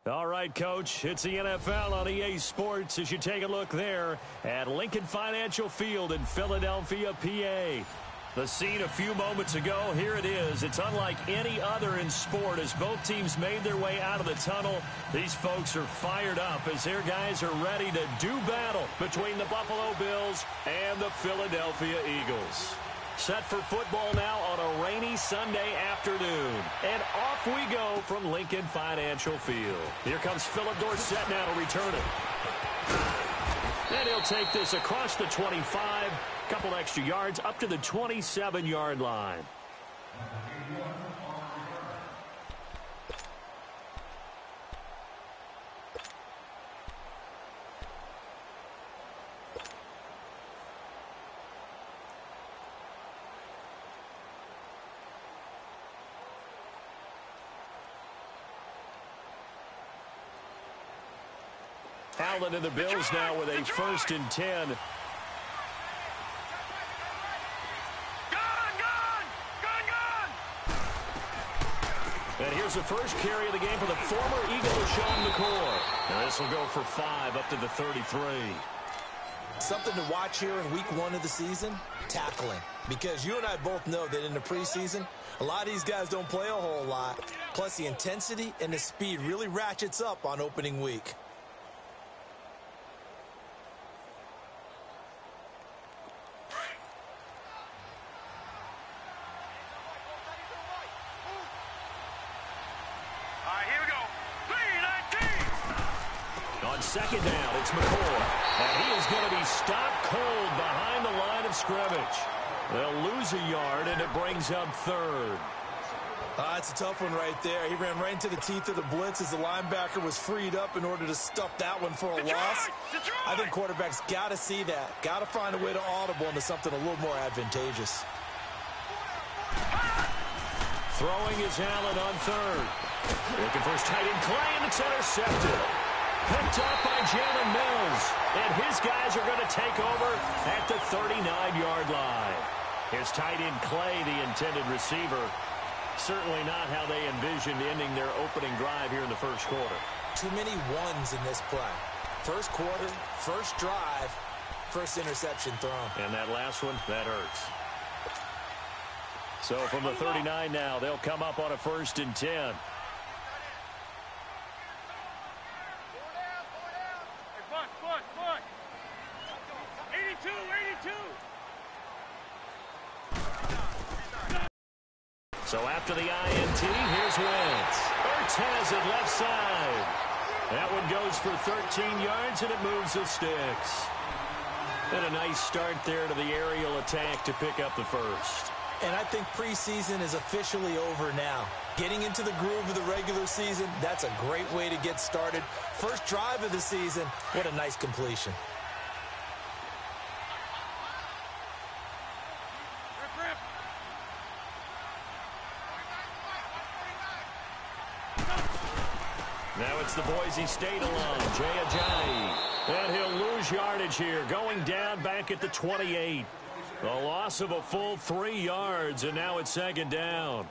All right, Coach, it's the NFL on EA Sports as you take a look there at Lincoln Financial Field in Philadelphia, PA. The scene a few moments ago, here it is. It's unlike any other in sport as both teams made their way out of the tunnel. These folks are fired up as their guys are ready to do battle between the Buffalo Bills and the Philadelphia Eagles. Set for football now on a rainy Sunday afternoon. And off we go from Lincoln Financial Field. Here comes Philip Dorsett now to return it. And he'll take this across the 25, couple extra yards up to the 27-yard line. Allen and the Bills now with a 1st and 10. And here's the first carry of the game for the former Eagle, Sean McCoy. And this will go for 5 up to the 33. Something to watch here in week 1 of the season, tackling. Because you and I both know that in the preseason, a lot of these guys don't play a whole lot. Plus the intensity and the speed really ratchets up on opening week. Second down, it's McCoy. And he is going to be stopped cold behind the line of scrimmage. They'll lose a yard, and it brings up 3rd. It's a tough one right there. He ran right into the teeth of the blitz as the linebacker was freed up in order to stuff that one for a loss. I think quarterbacks got to see that. Got to find a way to audible into something a little more advantageous. Throwing is Allen on 3rd. Looking for his tight end, Clay, and it's intercepted. Picked up by Jalen Mills. And his guys are going to take over at the 39-yard line. His tight end, Clay, the intended receiver. Certainly not how they envisioned ending their opening drive here in the first quarter. Too many ones in this play. First quarter, first drive, first interception thrown. And that last one, that hurts. So from the 39 now, they'll come up on a 1st and 10. So after the INT, here's Wentz. Ertz has it left side. That one goes for 13 yards, and it moves the sticks. And a nice start there to the aerial attack to pick up the 1st. And I think preseason is officially over now. Getting into the groove of the regular season, that's a great way to get started. First drive of the season, what a nice completion. Now it's the Boise State alum, Jay Ajayi. And he'll lose yardage here, going down back at the 28. A loss of a full 3 yards, and now it's 2nd down.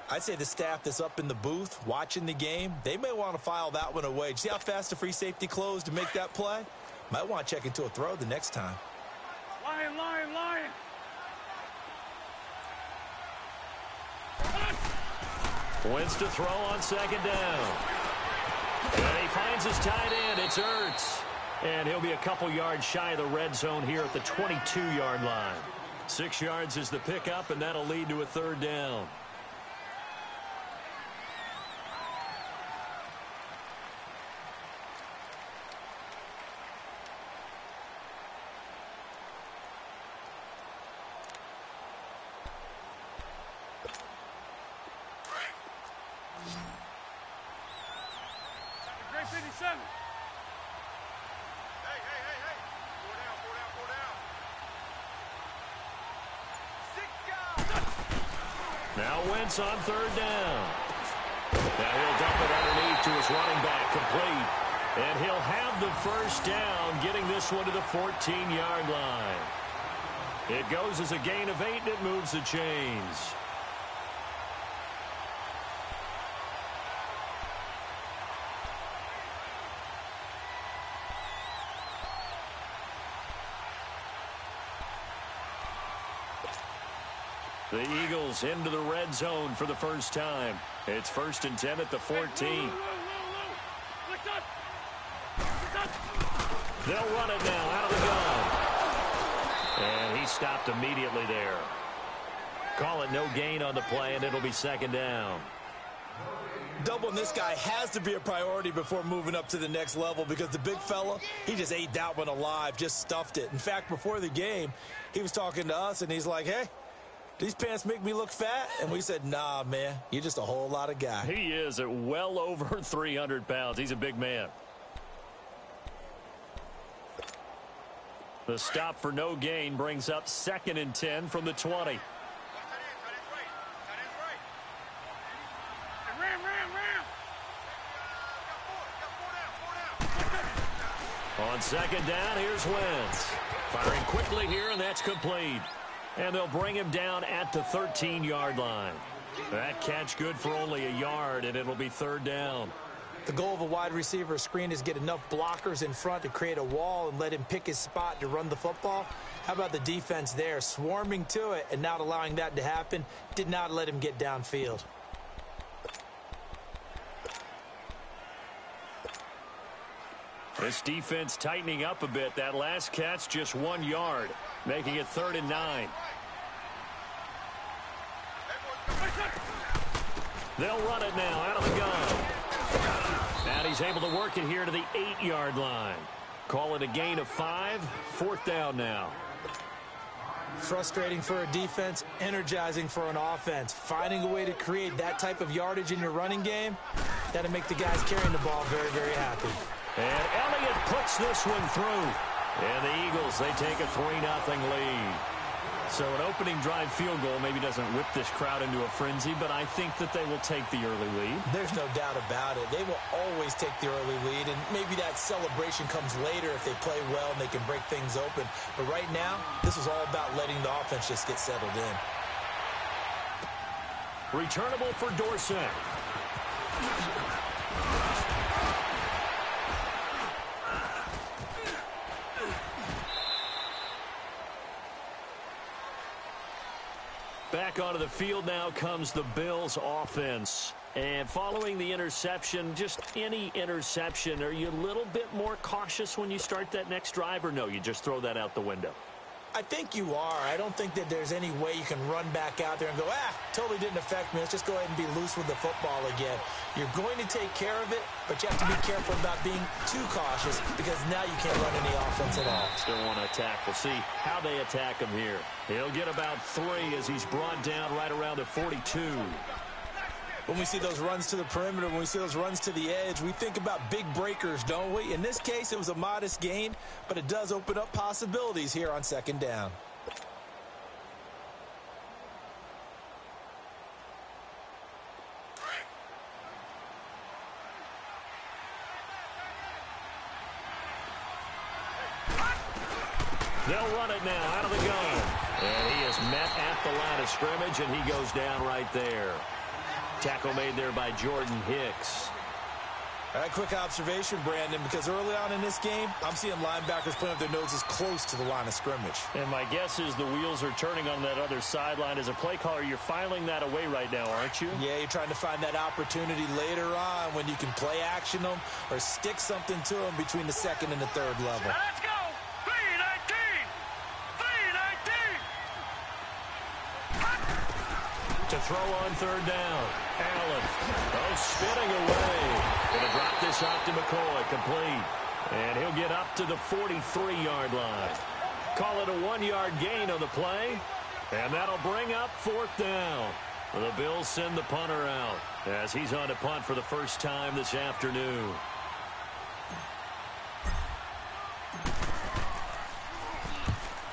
I'd say the staff that's up in the booth watching the game, they may want to file that one away. See how fast the free safety closed to make that play? Might want to check into a throw the next time. Lion, lion, lion. Wentz to throw on 2nd down. And he finds his tight end. It's Ertz. And he'll be a couple yards shy of the red zone here at the 22-yard line. 6 yards is the pickup, and that'll lead to a 3rd down. Now Wentz on 3rd down. Now he'll dump it underneath to his running back, complete. And he'll have the 1st down, getting this one to the 14-yard line. It goes as a gain of 8, and it moves the chains. The Eagles into the red zone for the first time. It's 1st and 10 at the 14. They'll run it now out of the gun. And he stopped immediately there. Call it no gain on the play, and it'll be 2nd down. Doubling this guy has to be a priority before moving up to the next level because the big fella, he just ate that one alive, just stuffed it. In fact, before the game, he was talking to us, and he's like, hey, these pants make me look fat? And we said, nah, man, you're just a whole lot of guy. He is at well over 300 pounds. He's a big man. The stop for no gain brings up 2nd and 10 from the 20. On 2nd down, here's Wentz. Firing quickly here, and that's complete. And they'll bring him down at the 13-yard line. That catch good for only a yard, and it'll be 3rd down. The goal of a wide receiver screen is get enough blockers in front to create a wall and let him pick his spot to run the football. How about the defense there, swarming to it and not allowing that to happen? Did not let him get downfield. This defense tightening up a bit. That last catch just 1 yard, making it 3rd and 9. They'll run it now out of the gun. And he's able to work it here to the 8-yard line. Call it a gain of 5. 4th down now. Frustrating for a defense, energizing for an offense. Finding a way to create that type of yardage in your running game, that'll make the guys carrying the ball very, very happy. And Elliott puts this one through. And the Eagles, they take a 3-0 lead. So an opening drive field goal maybe doesn't whip this crowd into a frenzy, but I think that they will take the early lead. There's no doubt about it. They will always take the early lead, and maybe that celebration comes later if they play well and they can break things open. But right now, this is all about letting the offense just get settled in. Returnable for Dorsett. Back onto the field now comes the Bills offense. And following the interception, just any interception, are you a little bit more cautious when you start that next drive, or no, you just throw that out the window? I think you are. I don't think that there's any way you can run back out there and go, totally didn't affect me. Let's just go ahead and be loose with the football again. You're going to take care of it, but you have to be careful about being too cautious because now you can't run any offense at all. Still want to attack. We'll see how they attack him here. He'll get about 3 as he's brought down right around the 42. When we see those runs to the perimeter, when we see those runs to the edge, we think about big breakers, don't we? In this case, it was a modest gain, but it does open up possibilities here on 2nd down. They'll run it now out of the gun. And he is met at the line of scrimmage, and he goes down right there. Tackle made there by Jordan Hicks. All right, quick observation, Brandon, because early on in this game, I'm seeing linebackers playing with their noses close to the line of scrimmage. And my guess is the wheels are turning on that other sideline. As a play caller, you're filing that away right now, aren't you? Yeah, you're trying to find that opportunity later on when you can play action them or stick something to them between the 2nd and the 3rd level. Let's go! 319! 319! To throw on 3rd down. Allen. Spinning away. Going to drop this off to McCoy. Complete. And he'll get up to the 43-yard line. Call it a 1-yard gain on the play. And that'll bring up 4th down. The Bills send the punter out as he's on to punt for the first time this afternoon.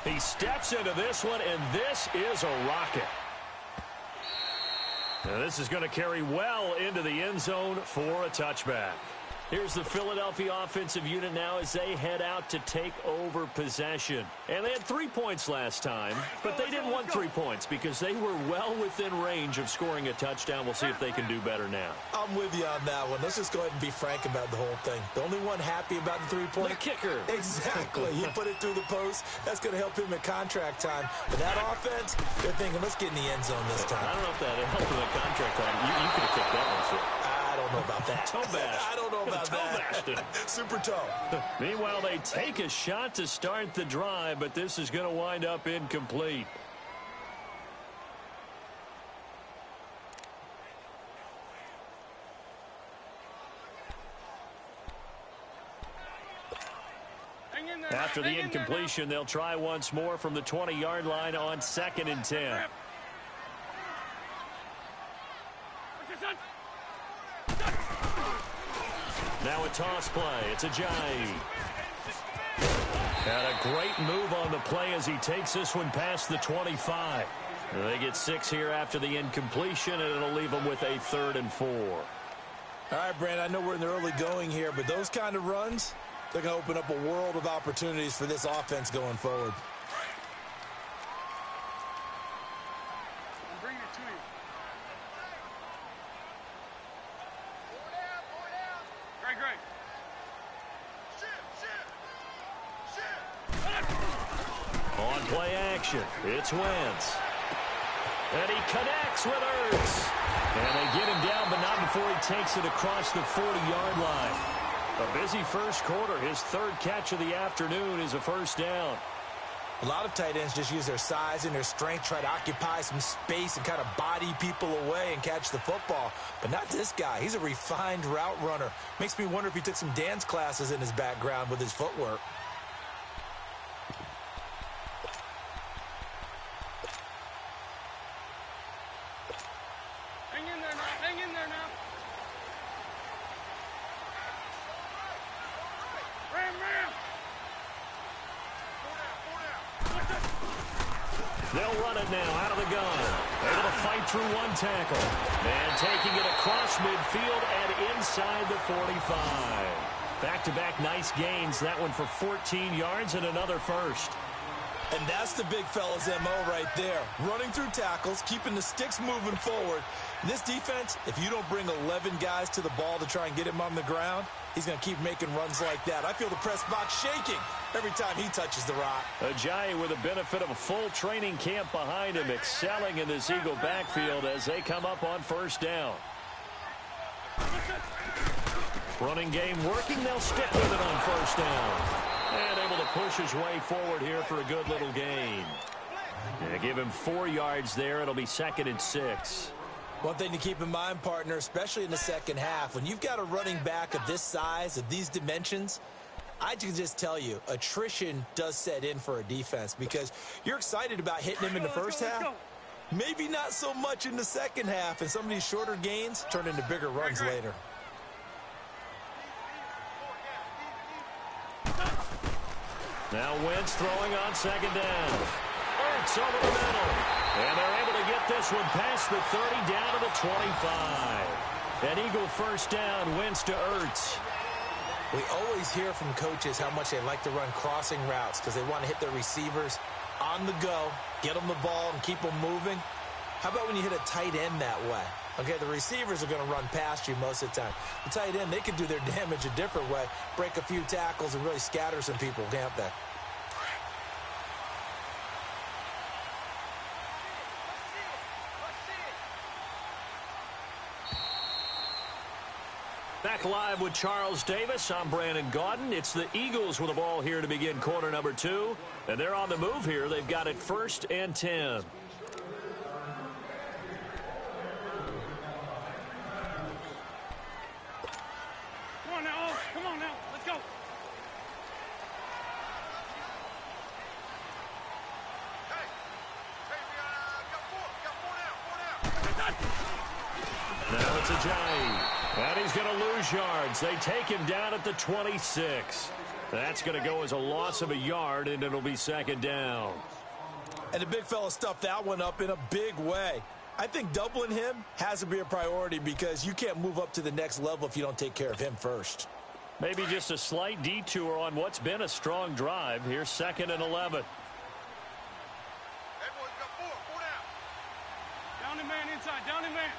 He steps into this one, and this is a rocket. Now this is going to carry well into the end zone for a touchback. Here's the Philadelphia offensive unit now as they head out to take over possession. And they had 3 points last time, but they didn't want 3 points because they were well within range of scoring a touchdown. We'll see if they can do better now. I'm with you on that one. Let's just go ahead and be frank about the whole thing. The only one happy about the 3-point. The kicker. Exactly. He put it through the post. That's going to help him at contract time. But that offense, they're thinking, let's get in the end zone this time. I don't know if that helped him at contract time. You could have kicked that one, sir. I don't know about that. Toe bash. I don't know about that. Super toe. Meanwhile, they take a shot to start the drive, but this is going to wind up incomplete. After the incompletion, they'll try once more from the 20-yard line on 2nd and 10. Now a toss play. It's Ajayi. And a great move on the play as he takes this one past the 25. They get 6 here after the incompletion, and it'll leave them with a 3rd and 4. All right, Brandon, I know we're in the early going here, but those kind of runs, they're going to open up a world of opportunities for this offense going forward. I'm bringing it to you. Great. On play action, it's Wentz. And he connects with Ertz. And they get him down, but not before he takes it across the 40-yard line. A busy first quarter. His 3rd catch of the afternoon is a first down. A lot of tight ends just use their size and their strength, try to occupy some space and kind of body people away and catch the football. But not this guy. He's a refined route runner. Makes me wonder if he took some dance classes in his background with his footwork. Hang in there now. Ram. They'll run it now out of the gun. Able to fight through one tackle. And taking it across midfield and inside the 45. Back-to-back nice gains. That one for 14 yards and another first. And that's the big fella's MO right there. Running through tackles, keeping the sticks moving forward. In this defense, if you don't bring 11 guys to the ball to try and get him on the ground, he's going to keep making runs like that. I feel the press box shaking every time he touches the rock. Ajayi with the benefit of a full training camp behind him, excelling in this Eagle backfield as they come up on first down. Running game working. They'll stick with it on first down. And able to push his way forward here for a good little gain. And give him 4 yards there. It'll be 2nd and 6. One thing to keep in mind, partner, especially in the second half, when you've got a running back of this size, of these dimensions, I can just tell you, attrition does set in for a defense because you're excited about hitting him in the first half. Maybe not so much in the second half, and some of these shorter gains turn into bigger runs later. Now Wentz throwing on 2nd down. Ertz over the middle. And they're able to get this one past the 30 down to the 25. An Eagle first down, Wentz to Ertz. We always hear from coaches how much they like to run crossing routes because they want to hit their receivers on the go, get them the ball, and keep them moving. How about when you hit a tight end that way? Okay, the receivers are going to run past you most of the time. The tight end, they can do their damage a different way, break a few tackles and really scatter some people, can't they? Back live with Charles Davis. I'm Brandon Gaudin. It's the Eagles with the ball here to begin quarter number 2. And they're on the move here. They've got it 1st and 10. Come on now. Let's go. Now it's Ajayi. And he's going to lose yards. They take him down at the 26. That's going to go as a loss of a yard, and it'll be 2nd down. And the big fella stuffed that one up in a big way. I think doubling him has to be a priority because you can't move up to the next level if you don't take care of him first. Maybe just a slight detour on what's been a strong drive. Here's 2nd and 11. Down the man inside. Down the man.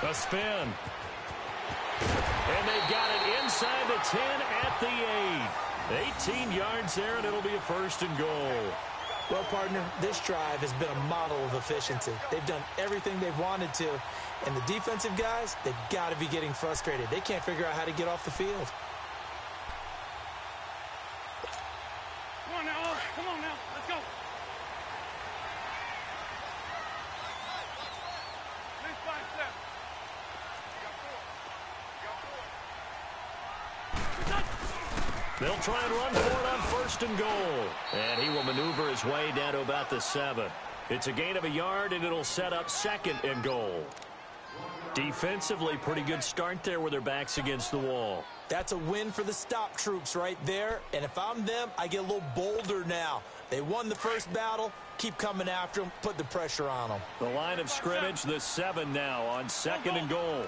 A spin. And they've got it inside the 10 at the 8. 18 yards there, and it'll be a 1st and goal. Well, partner, this drive has been a model of efficiency. They've done everything they've wanted to, and the defensive guys, they've got to be getting frustrated. They can't figure out how to get off the field. Come on now. Come on now. Let's go. Next 5 steps. They'll try and run for it on 1st and goal. And he will maneuver his way down to about the 7. It's a gain of a yard, and it'll set up 2nd and goal. Defensively, pretty good start there with their backs against the wall. That's a win for the stop troops right there. And if I'm them, I get a little bolder now. They won the first battle. Keep coming after them. Put the pressure on them. The line of scrimmage, the 7 now on 2nd and goal.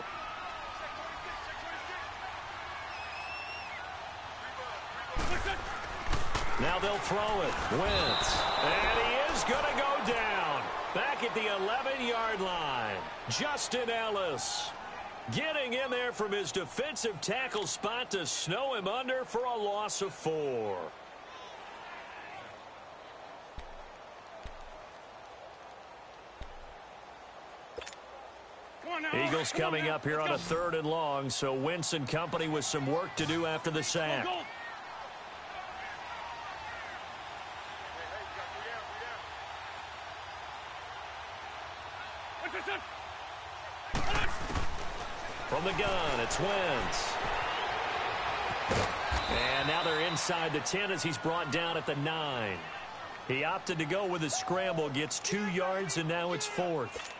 Now they'll throw it. Wentz. And he is going to go down. Back at the 11-yard line. Justin Ellis getting in there from his defensive tackle spot to snow him under for a loss of 4. Eagles coming up here on a 3rd and long, so Wentz and company with some work to do after the sack. From the gun, it's Wentz. And now they're inside the 10 as he's brought down at the 9. He opted to go with a scramble, gets 2 yards, and now it's 4th.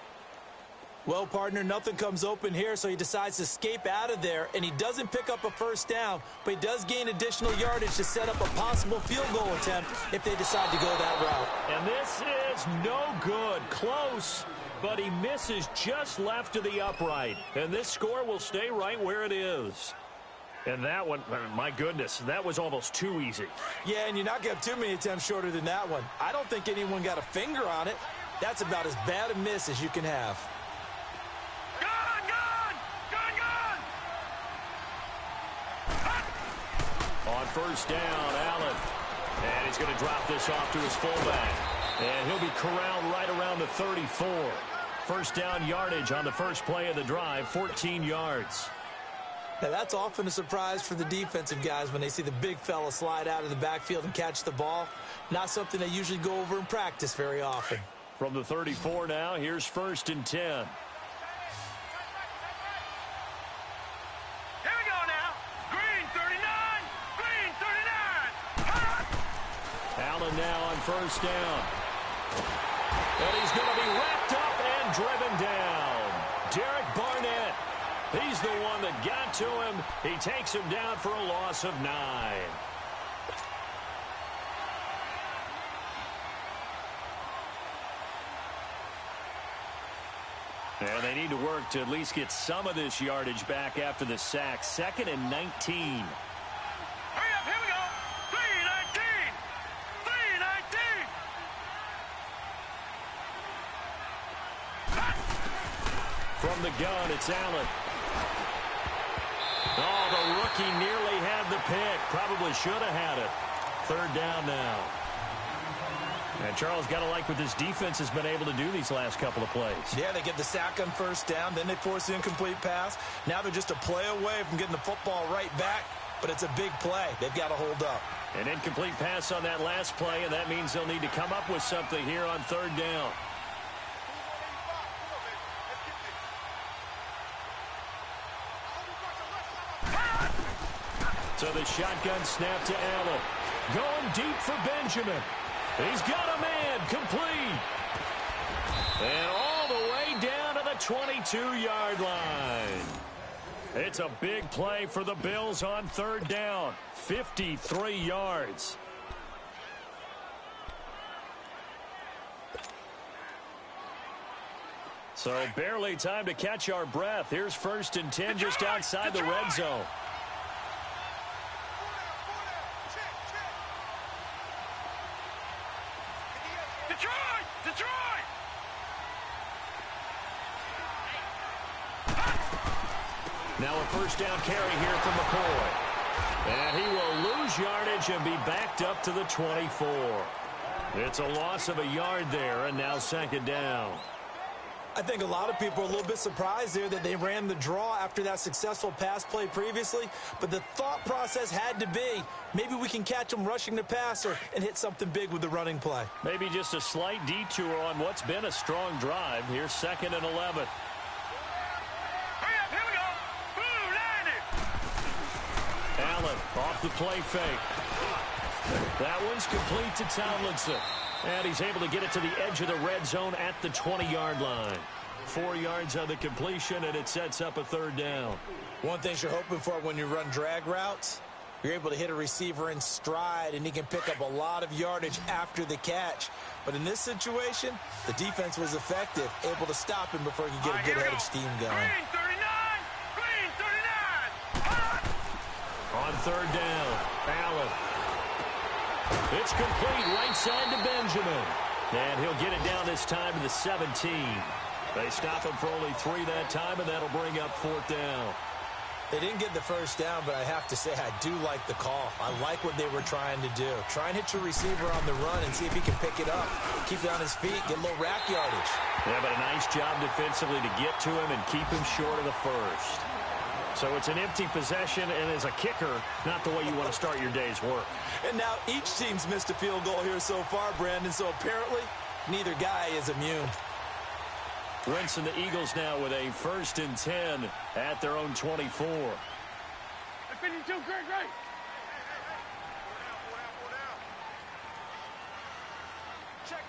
Well, partner, nothing comes open here, so he decides to escape out of there, and he doesn't pick up a 1st down, but he does gain additional yardage to set up a possible field goal attempt if they decide to go that route. And this is no good. Close, but he misses just left of the upright. And this score will stay right where it is. And that one, my goodness, that was almost too easy. Yeah, and you're not going to have too many attempts shorter than that one. I don't think anyone got a finger on it. That's about as bad a miss as you can have. On 1st down, Allen. And he's going to drop this off to his fullback. And he'll be corralled right around the 34. 1st down yardage on the first play of the drive, 14 yards. Now, that's often a surprise for the defensive guys when they see the big fella slide out of the backfield and catch the ball. Not something they usually go over in practice very often. From the 34 now, here's 1st and 10. Allen now on 1st down. And he's going to be wrapped up and driven down. Derek Barnett. He's the one that got to him. He takes him down for a loss of 9. And they need to work to at least get some of this yardage back after the sack. 2nd and 19. From the gun, it's Allen. Oh, the rookie nearly had the pick. Probably should have had it. 3rd down now. And Charles, got to like what this defense has been able to do these last couple of plays. Yeah, they get the sack on 1st down, then they force the incomplete pass. Now they're just a play away from getting the football right back, but it's a big play. They've got to hold up. An incomplete pass on that last play, and that means they'll need to come up with something here on 3rd down. So the shotgun snap to Allen. Going deep for Benjamin. He's got a man complete. And all the way down to the 22-yard line. It's a big play for the Bills on 3rd down. 53 yards. So barely time to catch our breath. Here's 1st and 10 just outside the red zone. Now a 1st down carry here from McCoy. And he will lose yardage and be backed up to the 24. It's a loss of a yard there, and now 2nd down. I think a lot of people are a little bit surprised there that they ran the draw after that successful pass play previously. But the thought process had to be, maybe we can catch them rushing the passer and hit something big with the running play. Maybe just a slight detour on what's been a strong drive. Here's 2nd and 11. Allen off the play fake. That one's complete to Tomlinson. And he's able to get it to the edge of the red zone at the 20-yard line. 4 yards on the completion, and it sets up a 3rd down. One thing you're hoping for when you run drag routes, you're able to hit a receiver in stride, and he can pick up a lot of yardage after the catch. But in this situation, the defense was effective, able to stop him before he could get a good head of steam going. Green 39. On 3rd down, Allen. It's complete right side to Benjamin. And he'll get it down this time to the 17. They stop him for only 3 that time, and that'll bring up 4th down. They didn't get the 1st down, but I have to say I do like the call. I like what they were trying to do. Try and hit your receiver on the run and see if he can pick it up. Keep it on his feet, get a little rack yardage. Yeah, but a nice job defensively to get to him and keep him short of the 1st. So it's an empty possession, and as a kicker, not the way you want to start your day's work. And now each team's missed a field goal here so far, Brandon, so apparently neither guy is immune. Wentz and the Eagles now with a 1st and 10 at their own 24. 52, great. Check.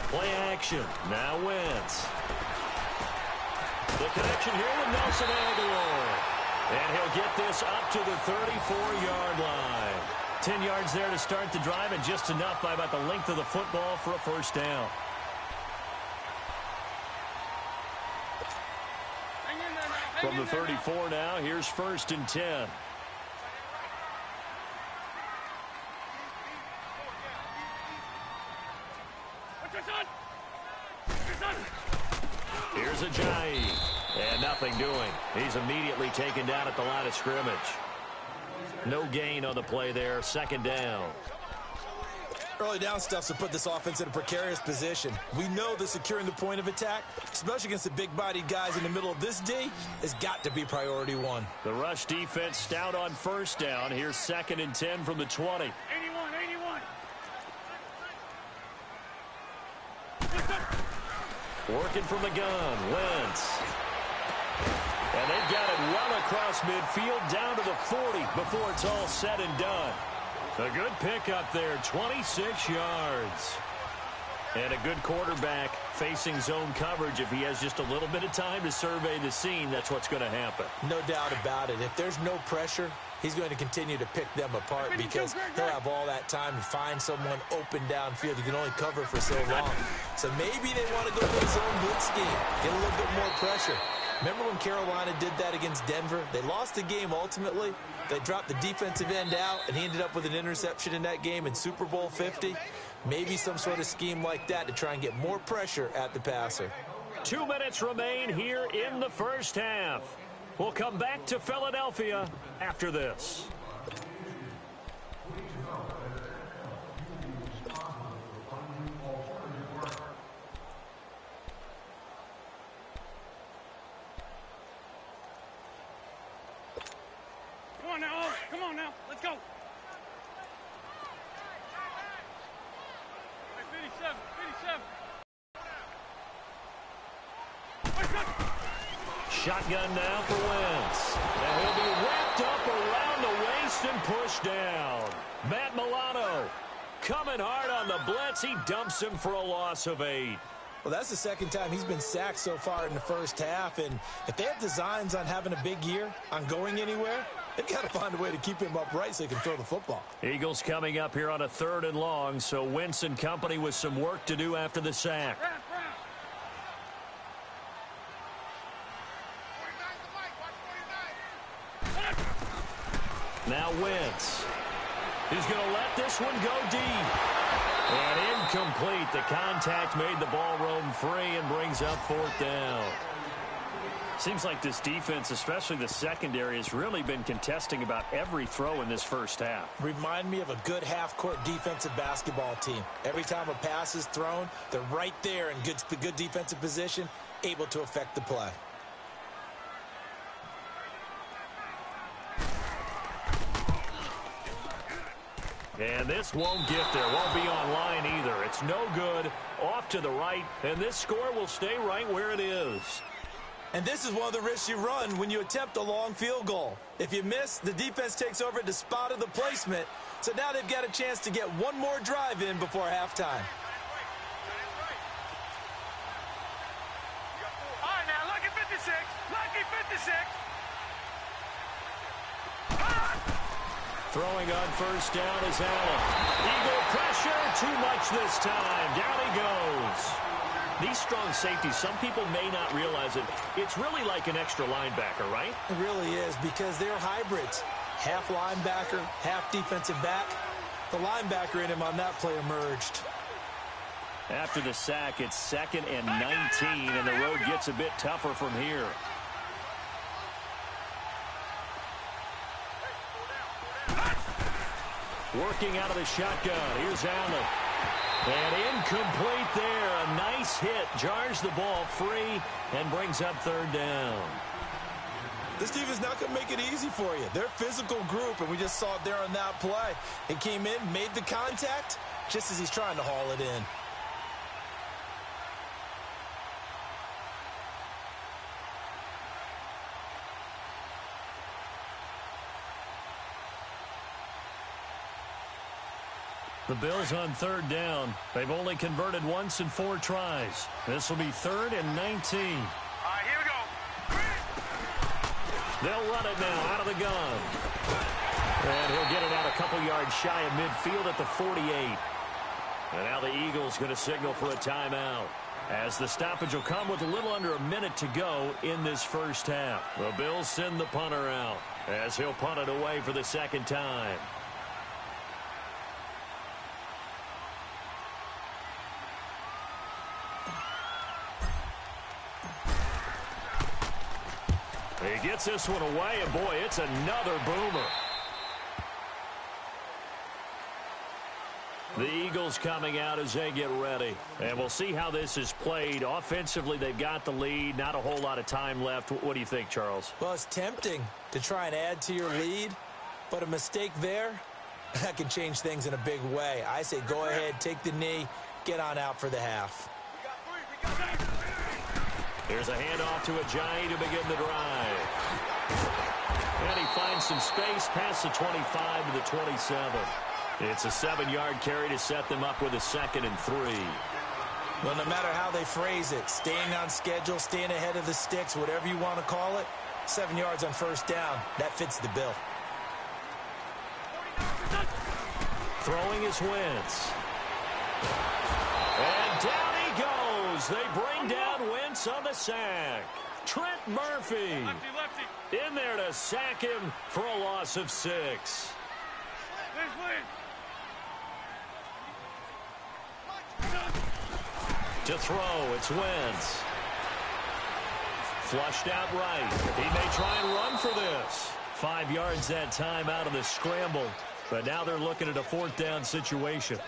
Play action. Now Wentz. The connection here with Nelson Aguilar. And he'll get this up to the 34-yard line. 10 yards there to start the drive, and just enough by about the length of the football for a 1st down. From the 34 now, here's 1st and 10. Here's Ajayi. And nothing doing. He's immediately taken down at the line of scrimmage. No gain on the play there. 2nd down. Early down stuff's to put this offense in a precarious position. We know that securing the point of attack, especially against the big-bodied guys in the middle of this D, has got to be priority 1. The rush defense stout on 1st down. Here's 2nd and 10 from the 20. 81. Working from the gun, Wentz. And they've got it well across midfield down to the 40 before it's all said and done. A good pickup there, 26 yards. And a good quarterback facing zone coverage. If he has just a little bit of time to survey the scene, that's what's going to happen. No doubt about it. If there's no pressure, he's going to continue to pick them apart because he'll have all that time to find someone open downfield. You can only cover for so long. So maybe they want to go to the zone blitz scheme, get a little bit more pressure. Remember when Carolina did that against Denver? They lost the game ultimately. They dropped the defensive end out, and he ended up with an interception in that game in Super Bowl 50. Maybe some sort of scheme like that to try and get more pressure at the passer. 2 minutes remain here in the 1st half. We'll come back to Philadelphia after this. Come on now. Let's go. 57. Shotgun now for Wentz. And he'll be wrapped up around the waist and pushed down. Matt Milano coming hard on the blitz. He dumps him for a loss of 8. Well, that's the 2nd time he's been sacked so far in the 1st half. And if they have designs on having a big year, on going anywhere, they've got to find a way to keep him upright so he can throw the football. Eagles coming up here on a 3rd and long, so Wentz and company with some work to do after the sack. Right. Now Wentz. He's going to let this one go deep. And incomplete. The contact made the ball roam free and brings up fourth down. Seems like this defense, especially the secondary, has really been contesting about every throw in this first half. Remind me of a good half-court defensive basketball team. Every time a pass is thrown, they're right there in good defensive position, able to affect the play. And this won't get there. Won't be online either. It's no good. Off to the right. And this score will stay right where it is. And this is one of the risks you run when you attempt a long field goal. If you miss, the defense takes over at the spot of the placement. So now they've got a chance to get one more drive in before halftime. All right, now, lucky 56. Lucky 56. Throwing on first down is Allen. Eagle pressure, too much this time. Down he goes. These strong safeties, some people may not realize it. It's really like an extra linebacker, right? It really is, because they're hybrids. Half linebacker, half defensive back. The linebacker in him on that play emerged. After the sack, it's 2nd and 19, and the road gets a bit tougher from here. Working out of the shotgun. Here's Allen. And incomplete there. A nice hit. Jars the ball free and brings up third down. This team is not going to make it easy for you. They're a physical group, and we just saw it there on that play. He came in, made the contact, just as he's trying to haul it in. The Bills on third down. They've only converted once in 4 tries. This will be 3rd and 19. All right, here we go. They'll run it now out of the gun. And he'll get it out a couple yards shy of midfield at the 48. And now the Eagles going to signal for a timeout, as the stoppage will come with a little under a minute to go in this first half. The Bills send the punter out as he'll punt it away for the second time. He gets this one away, and boy, it's another boomer. The Eagles coming out as they get ready. And we'll see how this is played. Offensively, they've got the lead. Not a whole lot of time left. What do you think, Charles? Well, it's tempting to try and add to your lead, but a mistake there, that can change things in a big way. I say go ahead, take the knee, get on out for the half. Here's a handoff to Ajayi to begin the drive. And he finds some space past the 25 to the 27. It's a 7-yard carry to set them up with a 2nd and 3. Well, no matter how they phrase it, staying on schedule, staying ahead of the sticks, whatever you want to call it, 7 yards on first down, that fits the bill. Throwing is Wentz. And down he goes. They bring down Wentz on the sack. Trent Murphy in there to sack him for a loss of 6. To throw, it's Wentz. Flushed out right. He may try and run for this. 5 yards that time out of the scramble. But now they're looking at a 4th down situation.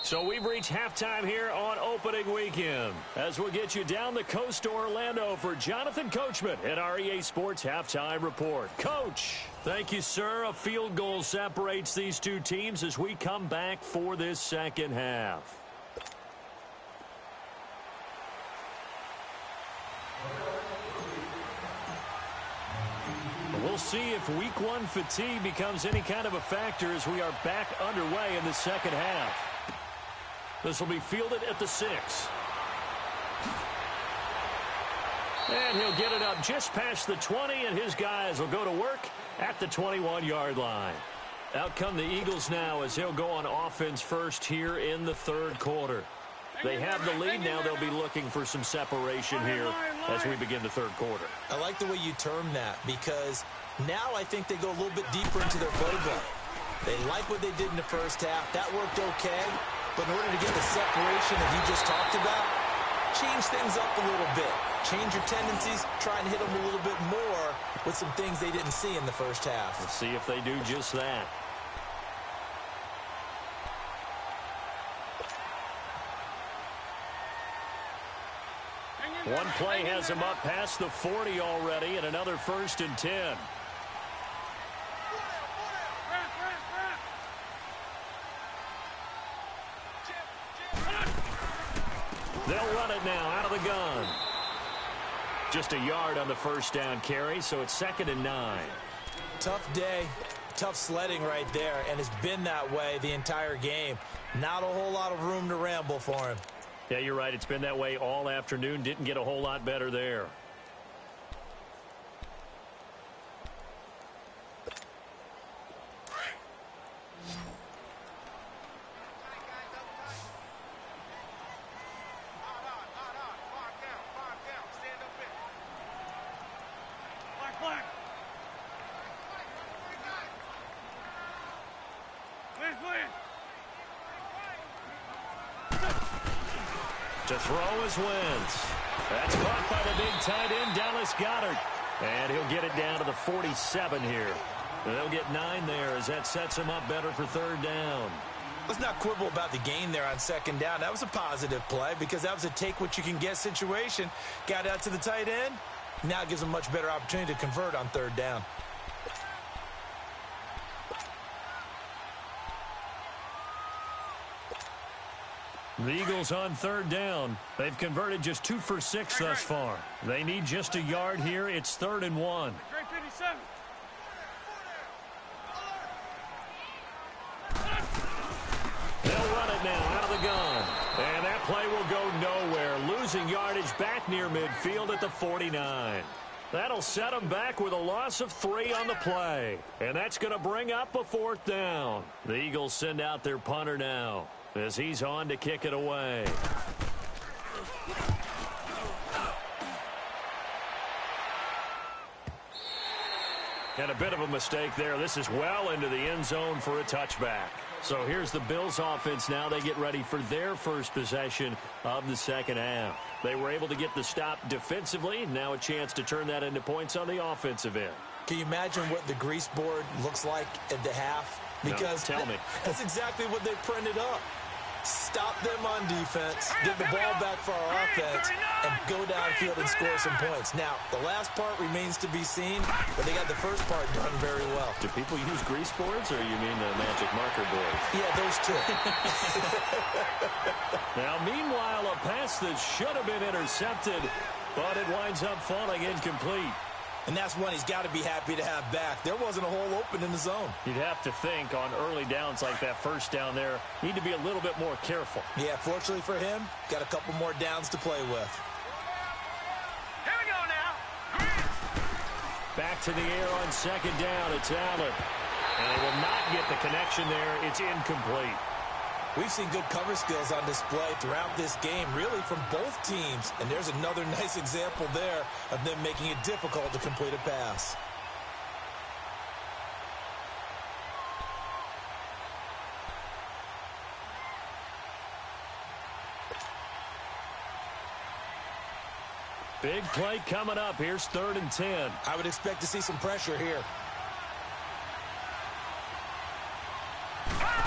So we've reached halftime here on opening weekend, as we'll get you down the coast to Orlando for Jonathan Coachman at our EA Sports Halftime Report. Coach, thank you, sir. A field goal separates these two teams as we come back for this second half. We'll see if week 1 fatigue becomes any kind of a factor as we are back underway in the second half. This will be fielded at the 6. And he'll get it up just past the 20, and his guys will go to work at the 21-yard line. Out come the Eagles now as he'll go on offense first here in the 3rd quarter. They have the lead now. They'll be looking for some separation here as we begin the third quarter. I like the way you term that because now I think they go a little bit deeper into their playbook. They like what they did in the first half. That worked okay. But in order to get the separation that you just talked about, change things up a little bit. Change your tendencies. Try and hit them a little bit more with some things they didn't see in the first half. Let's see if they do just that. One play has him up past the 40 already, and another 1st and 10. They'll run it now out of the gun. Just a yard on the first down carry, so it's 2nd and 9. Tough day, tough sledding right there, and it's been that way the entire game. Not a whole lot of room to ramble for him. Yeah, you're right. It's been that way all afternoon. Didn't get a whole lot better there. To throw is Wentz. That's caught by the big tight end, Dallas Goedert. And he'll get it down to the 47 here. They'll get 9 there as that sets him up better for 3rd down. Let's not quibble about the gain there on 2nd down. That was a positive play because that was a take-what-you-can-get situation. Got out to the tight end. Now it gives them much better opportunity to convert on 3rd down. The Eagles on 3rd down. They've converted just 2 for 6 thus far. They need just a yard here. It's 3rd and 1. They'll run it now out of the gun. And that play will go nowhere. Losing yardage back near midfield at the 49. That'll set them back with a loss of 3 on the play. And that's going to bring up a 4th down. The Eagles send out their punter now as he's on to kick it away. And a bit of a mistake there. This is well into the end zone for a touchback. So here's the Bills offense now. They get ready for their first possession of the 2nd half. They were able to get the stop defensively. Now a chance to turn that into points on the offensive end. Can you imagine what the grease board looks like at the half? Because no, tell me. That's exactly what they printed up. Stop them on defense, get the ball back for our offense, and go downfield and score some points. Now, the last part remains to be seen, but they got the first part done very well. Do people use grease boards, or you mean the magic marker boards? Yeah, those two. Now, meanwhile, a pass that should have been intercepted, but it winds up falling incomplete. And that's one he's got to be happy to have back. There wasn't a hole open in the zone. You'd have to think on early downs like that first down there, need to be a little bit more careful. Yeah, fortunately for him, got a couple more downs to play with. Here we go now. Back to the air on 2nd down. It's Allen. And they will not get the connection there. It's incomplete. We've seen good cover skills on display throughout this game, really from both teams. And there's another nice example there of them making it difficult to complete a pass. Big play coming up. Here's 3rd and 10. I would expect to see some pressure here.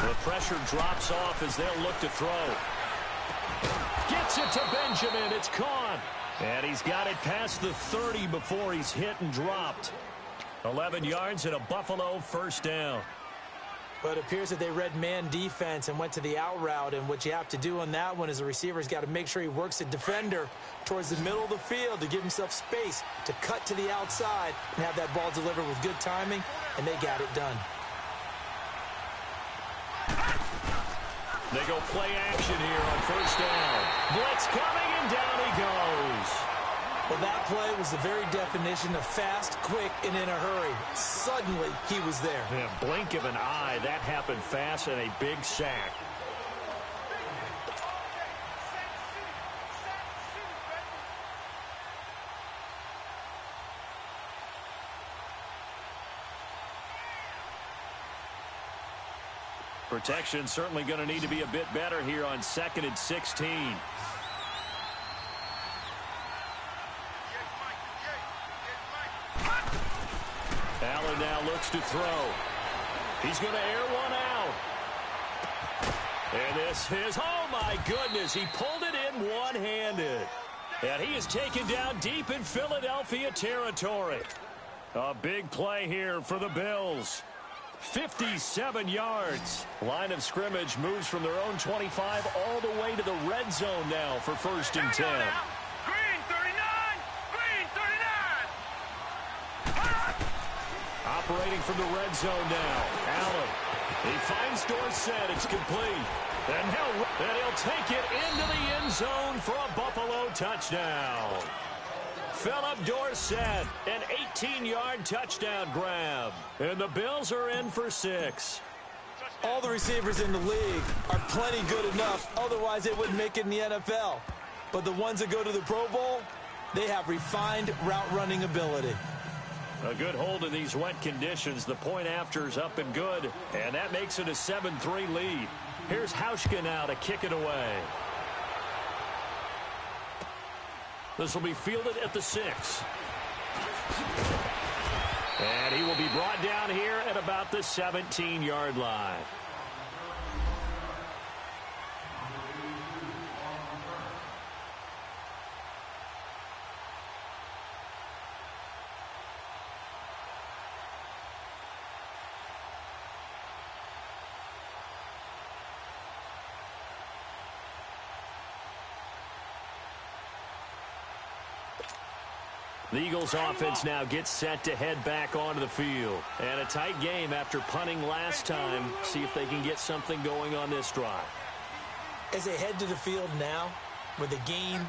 The pressure drops off as they'll look to throw. Gets it to Benjamin. It's caught. And he's got it past the 30 before he's hit and dropped. 11 yards and a Buffalo 1st down. But it appears that they read man defense and went to the out route. And what you have to do on that one is a receiver's got to make sure he works the defender towards the middle of the field to give himself space to cut to the outside and have that ball delivered with good timing. And they got it done. They go play action here on 1st down. Blitz coming, and down he goes. Well, that play was the very definition of fast, quick, and in a hurry. Suddenly, he was there. In a blink of an eye, that happened fast and a big sack. Protection certainly going to need to be a bit better here on 2nd and 16. Allen now looks to throw. He's going to air one out. And this is, oh my goodness, he pulled it in one-handed. And he is taken down deep in Philadelphia territory. A big play here for the Bills. 57 yards. Line of scrimmage moves from their own 25 all the way to the red zone now for 1st and 10. Green 39! Green 39! Operating from the red zone now. Allen. He finds Dorsett. It's complete. And he'll take it into the end zone for a Buffalo touchdown. Philip Dorsett, an 18-yard touchdown grab. And the Bills are in for 6. All the receivers in the league are plenty good enough. Otherwise, they wouldn't make it in the NFL. But the ones that go to the Pro Bowl, they have refined route running ability. A good hold in these wet conditions. The point after is up and good. And that makes it a 7-3 lead. Here's Hauschka now to kick it away. This will be fielded at the 6. And he will be brought down here at about the 17-yard line. The Eagles offense now gets set to head back onto the field. And a tight game after punting last time. See if they can get something going on this drive. As they head to the field now, with the game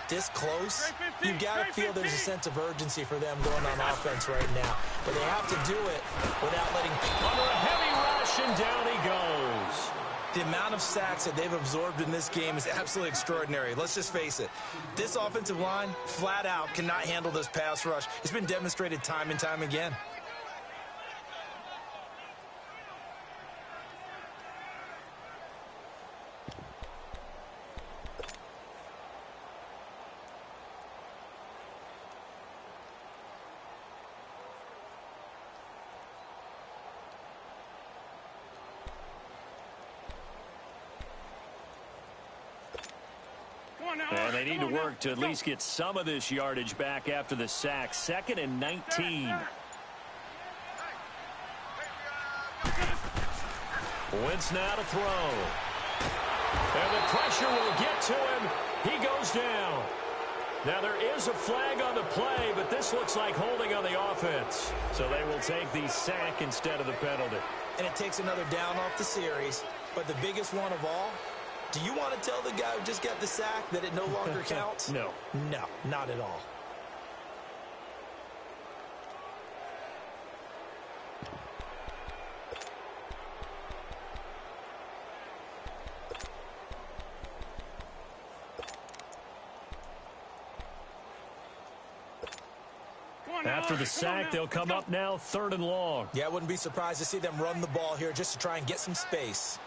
this close, you've got to feel there's a sense of urgency for them going on offense right now. But they have to do it without letting... Under a heavy rush, and down he goes. The amount of sacks that they've absorbed in this game is absolutely extraordinary. Let's just face it. This offensive line, flat out, cannot handle this pass rush. It's been demonstrated time and time again. And they need to work to at least get some of this yardage back after the sack. 2nd and 19. Wentz now to throw. And the pressure will get to him. He goes down. Now there is a flag on the play, but this looks like holding on the offense. So they will take the sack instead of the penalty. And it takes another down off the series. But the biggest one of all, do you want to tell the guy who just got the sack that it no longer counts? No. No, not at all. After the sack, they'll come up now 3rd and long. Yeah, I wouldn't be surprised to see them run the ball here just to try and get some space.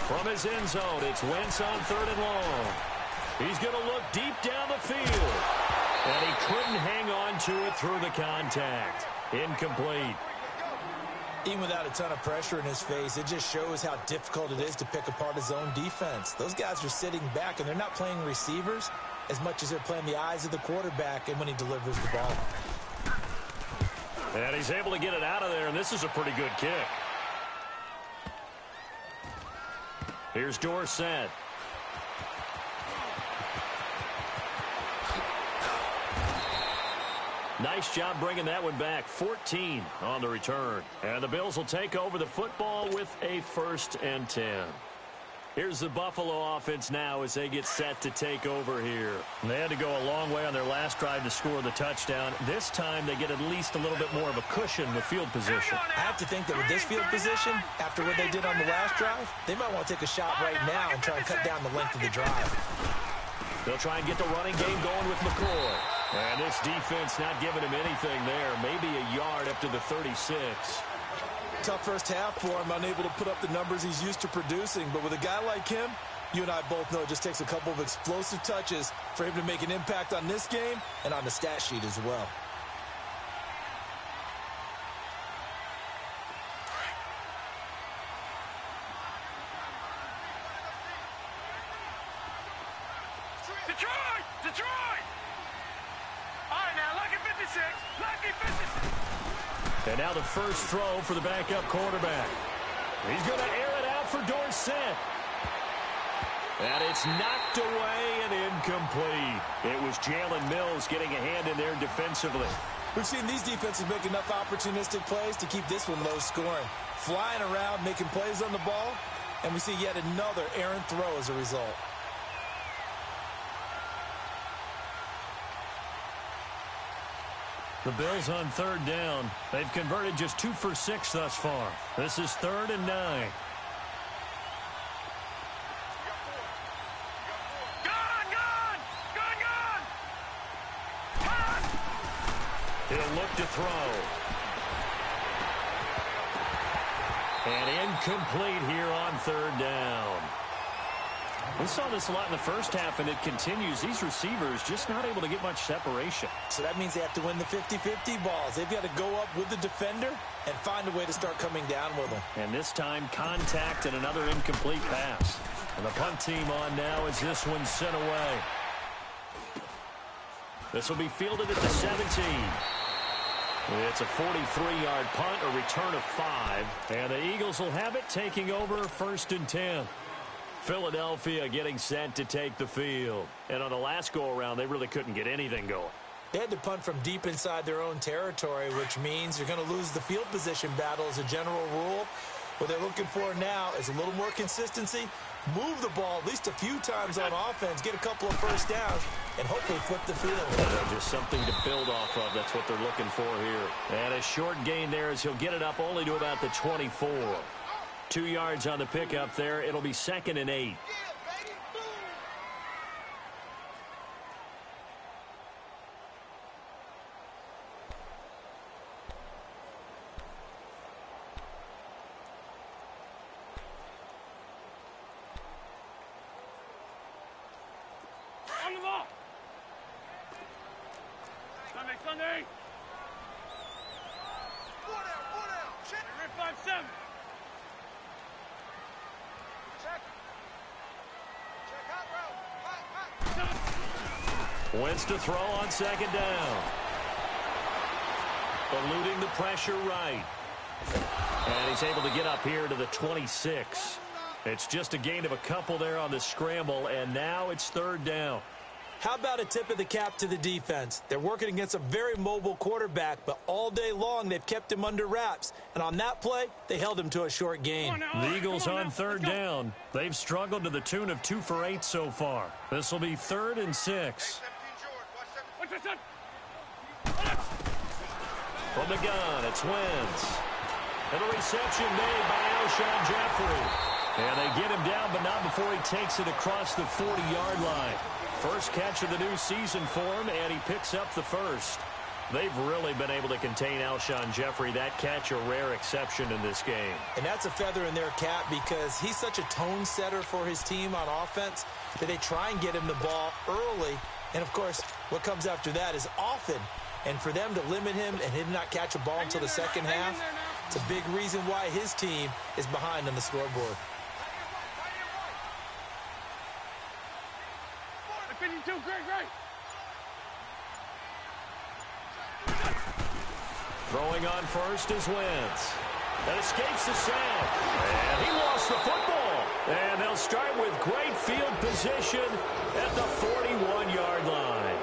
From his end zone, it's Wentz on 3rd and long. He's going to look deep down the field. And he couldn't hang on to it through the contact. Incomplete. Even without a ton of pressure in his face, it just shows how difficult it is to pick apart his own defense. Those guys are sitting back, and they're not playing receivers as much as they're playing the eyes of the quarterback and when he delivers the ball. And he's able to get it out of there, and this is a pretty good kick. Here's Dorsett. Nice job bringing that one back. 14 on the return. And the Bills will take over the football with a 1st and 10. Here's the Buffalo offense now as they get set to take over here. And they had to go a long way on their last drive to score the touchdown. This time they get at least a little bit more of a cushion with field position. I have to think that with this field position, after what they did on the last drive, they might want to take a shot right now and try and cut down the length of the drive. They'll try and get the running game going with McCoy. And this defense not giving him anything there. Maybe a yard up to the 36. Tough first half for him, unable to put up the numbers he's used to producing. But with a guy like him, you and I both know it just takes a couple of explosive touches for him to make an impact on this game and on the stat sheet as well. Detroit! Detroit! All right, now, lucky 56. Lucky 56. And now the first throw for the backup quarterback. He's going to air it out for Dorsett. And it's knocked away and incomplete. It was Jalen Mills getting a hand in there defensively. We've seen these defenses make enough opportunistic plays to keep this one low scoring. Flying around, making plays on the ball, and we see yet another errant throw as a result. The Bills on third down. They've converted just 2 for 6 thus far. This is 3rd and 9. He'll look to throw. And incomplete here on 3rd down. We saw this a lot in the first half, and it continues. These receivers just not able to get much separation. So that means they have to win the 50-50 balls. They've got to go up with the defender and find a way to start coming down with them. And this time, contact and another incomplete pass. And the punt team on now as this one's sent away. This will be fielded at the 17. It's a 43-yard punt, a return of 5. And the Eagles will have it, taking over 1st and 10. Philadelphia getting set to take the field. And on the last go-around, they really couldn't get anything going. They had to punt from deep inside their own territory, which means you're going to lose the field position battle as a general rule. What they're looking for now is a little more consistency, move the ball at least a few times on offense, get a couple of first downs, and hopefully flip the field. Just something to build off of. That's what they're looking for here. And a short gain there as he'll get it up only to about the 24. 2 yards on the pickup there. It'll be 2nd and 8. On the ball. Sunday. 4 down. Check. 5-7. Wentz to throw on 2nd down. Eluding the pressure right. And he's able to get up here to the 26. It's just a gain of a couple there on the scramble, and now it's 3rd down. How about a tip of the cap to the defense? They're working against a very mobile quarterback, but all day long they've kept him under wraps. And on that play, they held him to a short gain. The Eagles on 3rd down. They've struggled to the tune of 2 for 8 so far. This will be 3rd and 6. From the gun, it's Wentz. And a reception made by Alshon Jeffrey. And they get him down, but not before he takes it across the 40-yard line. First catch of the new season for him, and he picks up the first. They've really been able to contain Alshon Jeffrey. That catch a rare exception in this game. And that's a feather in their cap because he's such a tone setter for his team on offense that they try and get him the ball early. And, of course, what comes after that is often. And for them to limit him and him not catch a ball until the second half, it's a big reason why his team is behind on the scoreboard. 52, great. Throwing on first is Wentz. That escapes the sack. And he lost the football. And they'll start with great field position at the 41-yard line.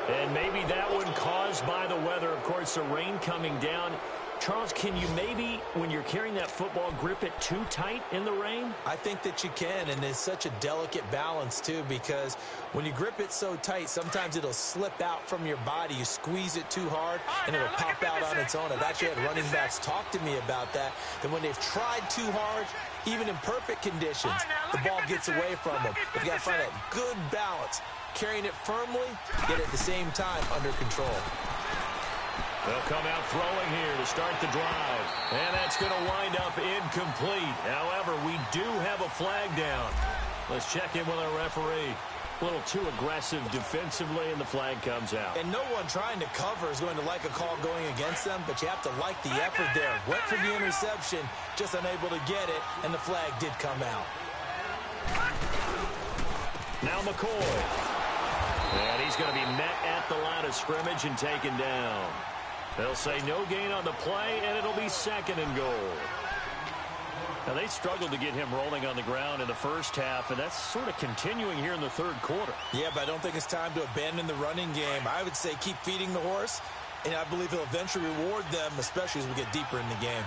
And maybe that one caused by the weather. Of course, the rain coming down. Charles, can you maybe, when you're carrying that football, grip it too tight in the rain? I think that you can, and it's such a delicate balance, too, because when you grip it so tight, sometimes it'll slip out from your body. You squeeze it too hard, and it'll pop out on its own. I've actually had running backs talk to me about that when they've tried too hard, even in perfect conditions, the ball gets away from them. They've got to find that good balance carrying it firmly, yet at the same time under control. They'll come out throwing here to start the drive. And that's going to wind up incomplete. However, we do have a flag down. Let's check in with our referee. A little too aggressive defensively, and the flag comes out. And no one trying to cover is going to like a call going against them, but you have to like the effort there. Went for the interception, just unable to get it, and the flag did come out. Now McCoy. And he's going to be met at the line of scrimmage and taken down. They'll say no gain on the play, and it'll be second and goal. Now, they struggled to get him rolling on the ground in the first half, and that's sort of continuing here in the third quarter. Yeah, but I don't think it's time to abandon the running game. I would say keep feeding the horse, and I believe he'll eventually reward them, especially as we get deeper in the game.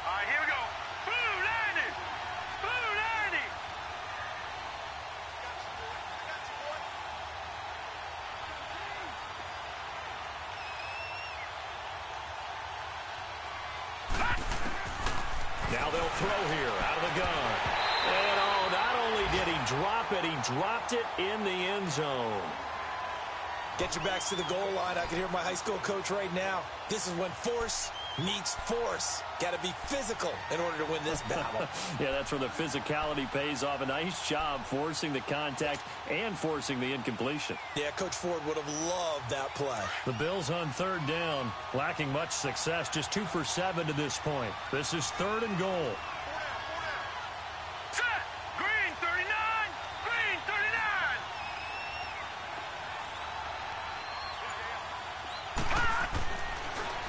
All right, here we go. Blue 90! Blue 90! Now they'll throw here out of the gun. And oh, not only did he drop it, he dropped it in the end zone. Get your backs to the goal line. I can hear my high school coach right now. This is when force meets force. Got to be physical in order to win this battle. Yeah, that's where the physicality pays off. A nice job forcing the contact and forcing the incompletion. Yeah, Coach Ford would have loved that play. The Bills on third down, lacking much success, just 2 for 7 to this point. This is third and goal. Set! Green 39! Green 39!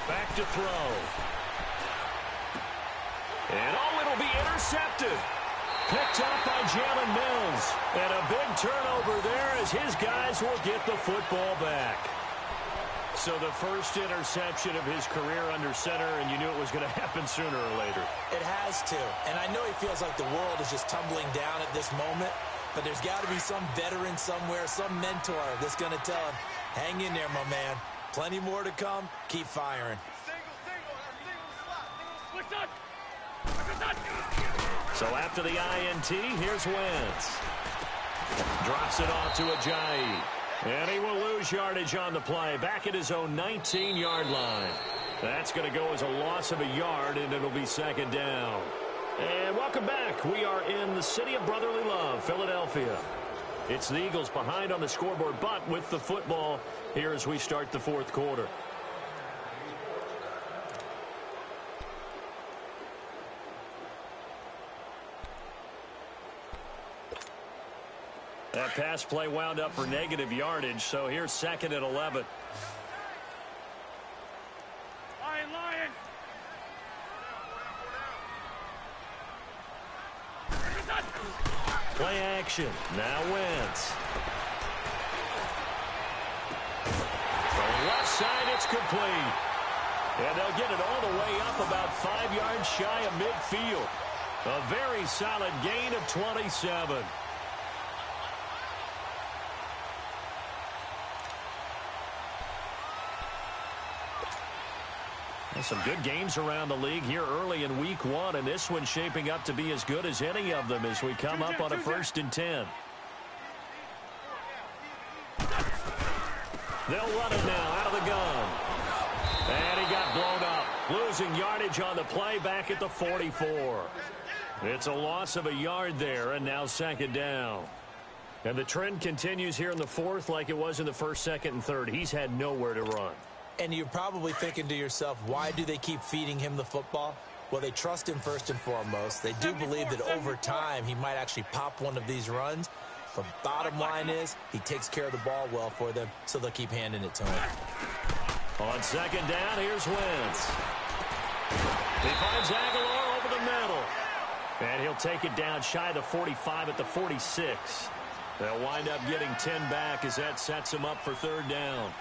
Back to throw. And oh, it'll be intercepted. Picked up by Jalen Mills. And a big turnover there as his guys will get the football back. So the first interception of his career under center, and you knew it was going to happen sooner or later. It has to. And I know he feels like the world is just tumbling down at this moment, but there's got to be some veteran somewhere, some mentor that's going to tell him, hang in there, my man. Plenty more to come. Keep firing. So after the INT, here's Wentz. Drops it off to Ajayi. And he will lose yardage on the play. Back at his own 19-yard line. That's going to go as a loss of a yard, and it'll be second down. And welcome back. We are in the city of brotherly love, Philadelphia. It's the Eagles behind on the scoreboard, but with the football here as we start the fourth quarter. That pass play wound up for negative yardage, so here's second and 11. Lion! Play action. Now Wentz. From left side, it's complete. And they'll get it all the way up about 5 yards shy of midfield. A very solid gain of 27. Some good games around the league here early in week 1, and this one's shaping up to be as good as any of them as we come up on a 1st and 10. They'll run it now out of the gun. And he got blown up, losing yardage on the play back at the 44. It's a loss of a yard there, and now second down. And the trend continues here in the fourth like it was in the first, second, and third. He's had nowhere to run. And you're probably thinking to yourself, why do they keep feeding him the football? Well, they trust him first and foremost. They do believe that over time he might actually pop one of these runs. But bottom line is he takes care of the ball well for them, so they'll keep handing it to him. On second down, here's Wentz. He finds Aguilar over the middle. And he'll take it down shy of the 45 at the 46. They'll wind up getting 10 back as that sets him up for third down.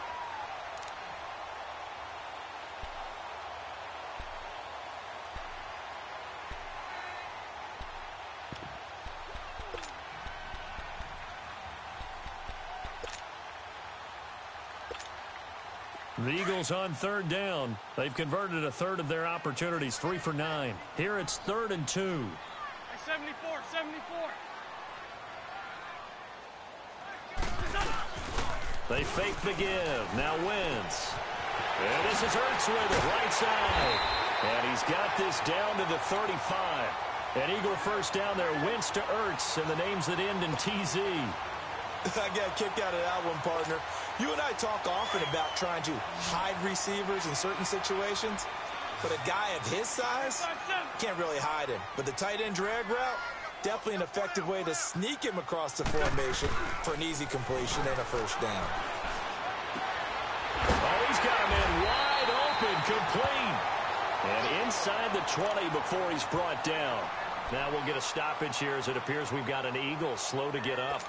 The Eagles on third down. They've converted a third of their opportunities, 3 for 9. Here it's 3rd and 2. Hey, 74. They fake the give. Now Wentz. And this is Ertz with it, right side. And he's got this down to the 35. An Eagle first down there. Wentz to Ertz, and the names that end in TZ. I got a kick out of that one, partner. You and I talk often about trying to hide receivers in certain situations, but a guy of his size can't really hide him. But the tight end drag route, definitely an effective way to sneak him across the formation for an easy completion and a first down. Oh, he's got him in wide open, complete. And inside the 20 before he's brought down. Now we'll get a stoppage here as it appears we've got an Eagle slow to get up.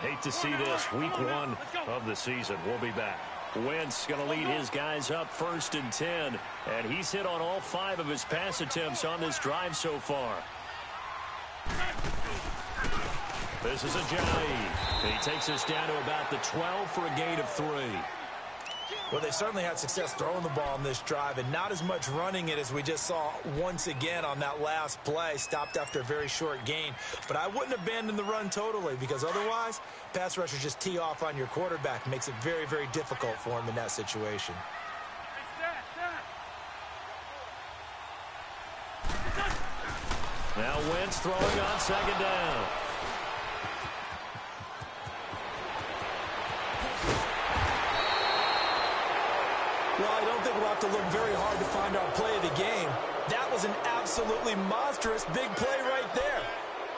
Hate to see this. Week 1 of the season. We'll be back. Wentz going to lead his guys up 1st and 10. And he's hit on all 5 of his pass attempts on this drive so far. This is Ajayi. He takes us down to about the 12 for a gain of 3. Well, they certainly had success throwing the ball in this drive and not as much running it as we just saw once again on that last play. Stopped after a very short gain. But I wouldn't abandon the run totally because otherwise, pass rushers just tee off on your quarterback. Makes it very, very difficult for him in that situation. Now Wentz throwing on 2nd down. Well, I don't think we'll have to look very hard to find our play of the game. That was an absolutely monstrous big play right there.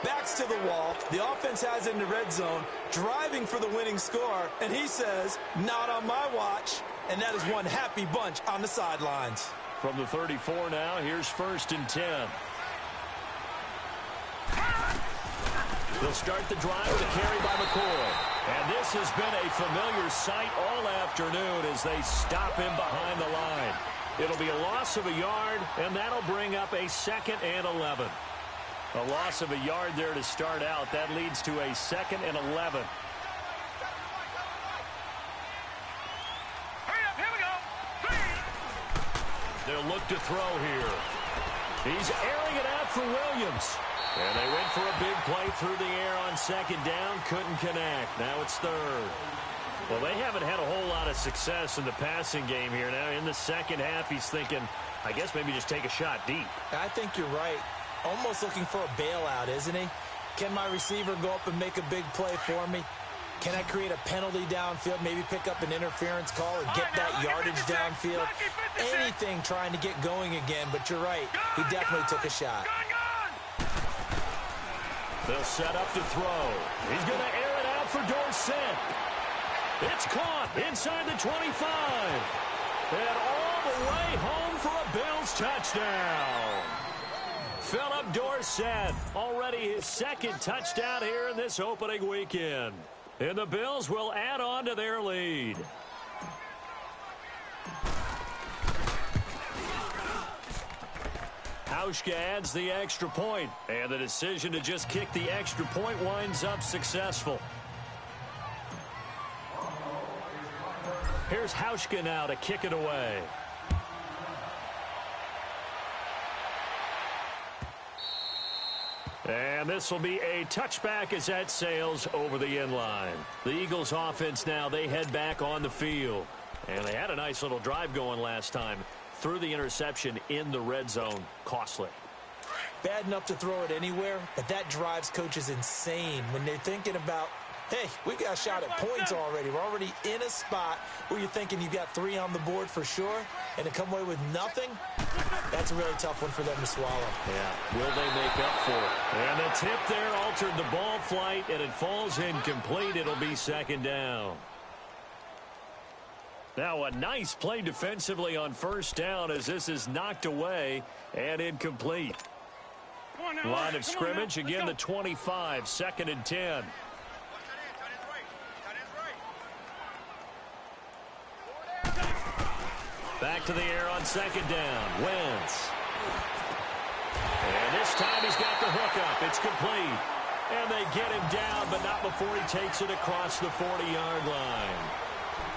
Backs to the wall. The offense has it in the red zone, driving for the winning score, and he says, not on my watch. And that is one happy bunch on the sidelines. From the 34 now, here's 1st and 10. They'll start the drive with a carry by McCoy. And this has been a familiar sight all afternoon as they stop him behind the line. It'll be a loss of a yard, and that'll bring up a 2nd and 11. A loss of a yard there to start out. That leads to a 2nd and 11. Hurry up, here we go. They'll look to throw here. He's airing it out for Williams. And they went for a big play through the air on 2nd down. Couldn't connect. Now it's 3rd. Well, they haven't had a whole lot of success in the passing game here. Now in the second half, he's thinking, I guess maybe just take a shot deep. I think you're right. Almost looking for a bailout, isn't he? Can my receiver go up and make a big play for me? Can I create a penalty downfield, maybe pick up an interference call or get that yardage downfield? Anything trying to get going again, but you're right. He definitely took a shot. They'll set up to throw. He's going to air it out for Dorsett. It's caught inside the 25. And all the way home for a Bills touchdown. Philip Dorsett, already his 2nd touchdown here in this opening weekend. And the Bills will add on to their lead. Hauschka adds the extra point, and the decision to just kick the extra point winds up successful. Here's Hauschka now to kick it away. And this will be a touchback as that sails over the end line. The Eagles offense now, they head back on the field. And they had a nice little drive going last time. Through the interception in the red zone. Costly. Bad enough to throw it anywhere, but that drives coaches insane when they're thinking about, hey, we've got a shot at points already. We're already in a spot where you're thinking you've got 3 on the board for sure, and to come away with nothing, that's a really tough one for them to swallow. Yeah, will they make up for it? And the tip there altered the ball flight, and it falls incomplete. It'll be 2nd down. Now a nice play defensively on 1st down as this is knocked away and incomplete. Line of scrimmage, again the 25, 2nd and 10. Back to the air on 2nd down. Wentz. And this time he's got the hook up. It's complete. And they get him down, but not before he takes it across the 40-yard line.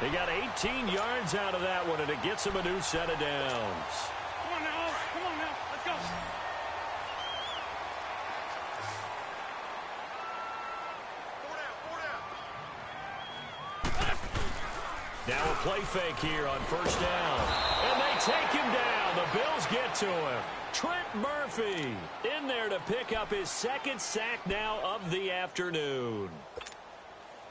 They got 18 yards out of that one, and it gets him a new set of downs. Come on now. Come on now. Let's go. Now a play fake here on first down. And they take him down. The Bills get to him. Trent Murphy in there to pick up his second sack now of the afternoon.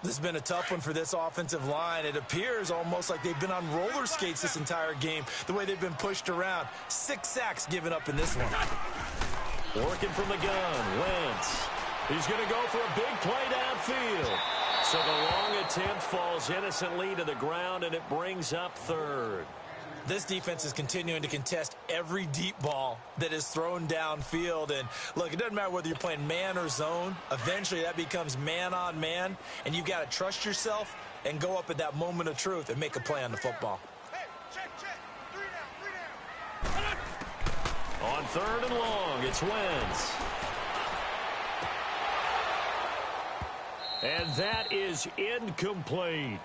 This has been a tough one for this offensive line. It appears almost like they've been on roller skates this entire game, the way they've been pushed around. 6 sacks given up in this one. Working from the gun, Wentz. He's going to go for a big play downfield. So the long attempt falls innocently to the ground, and it brings up third. This defense is continuing to contest every deep ball that is thrown downfield. And, look, it doesn't matter whether you're playing man or zone. Eventually, that becomes man-on-man, and you've got to trust yourself and go up at that moment of truth and make a play on the football. Hey, check. 3 down. On third and long, it's Wentz. And that is incomplete.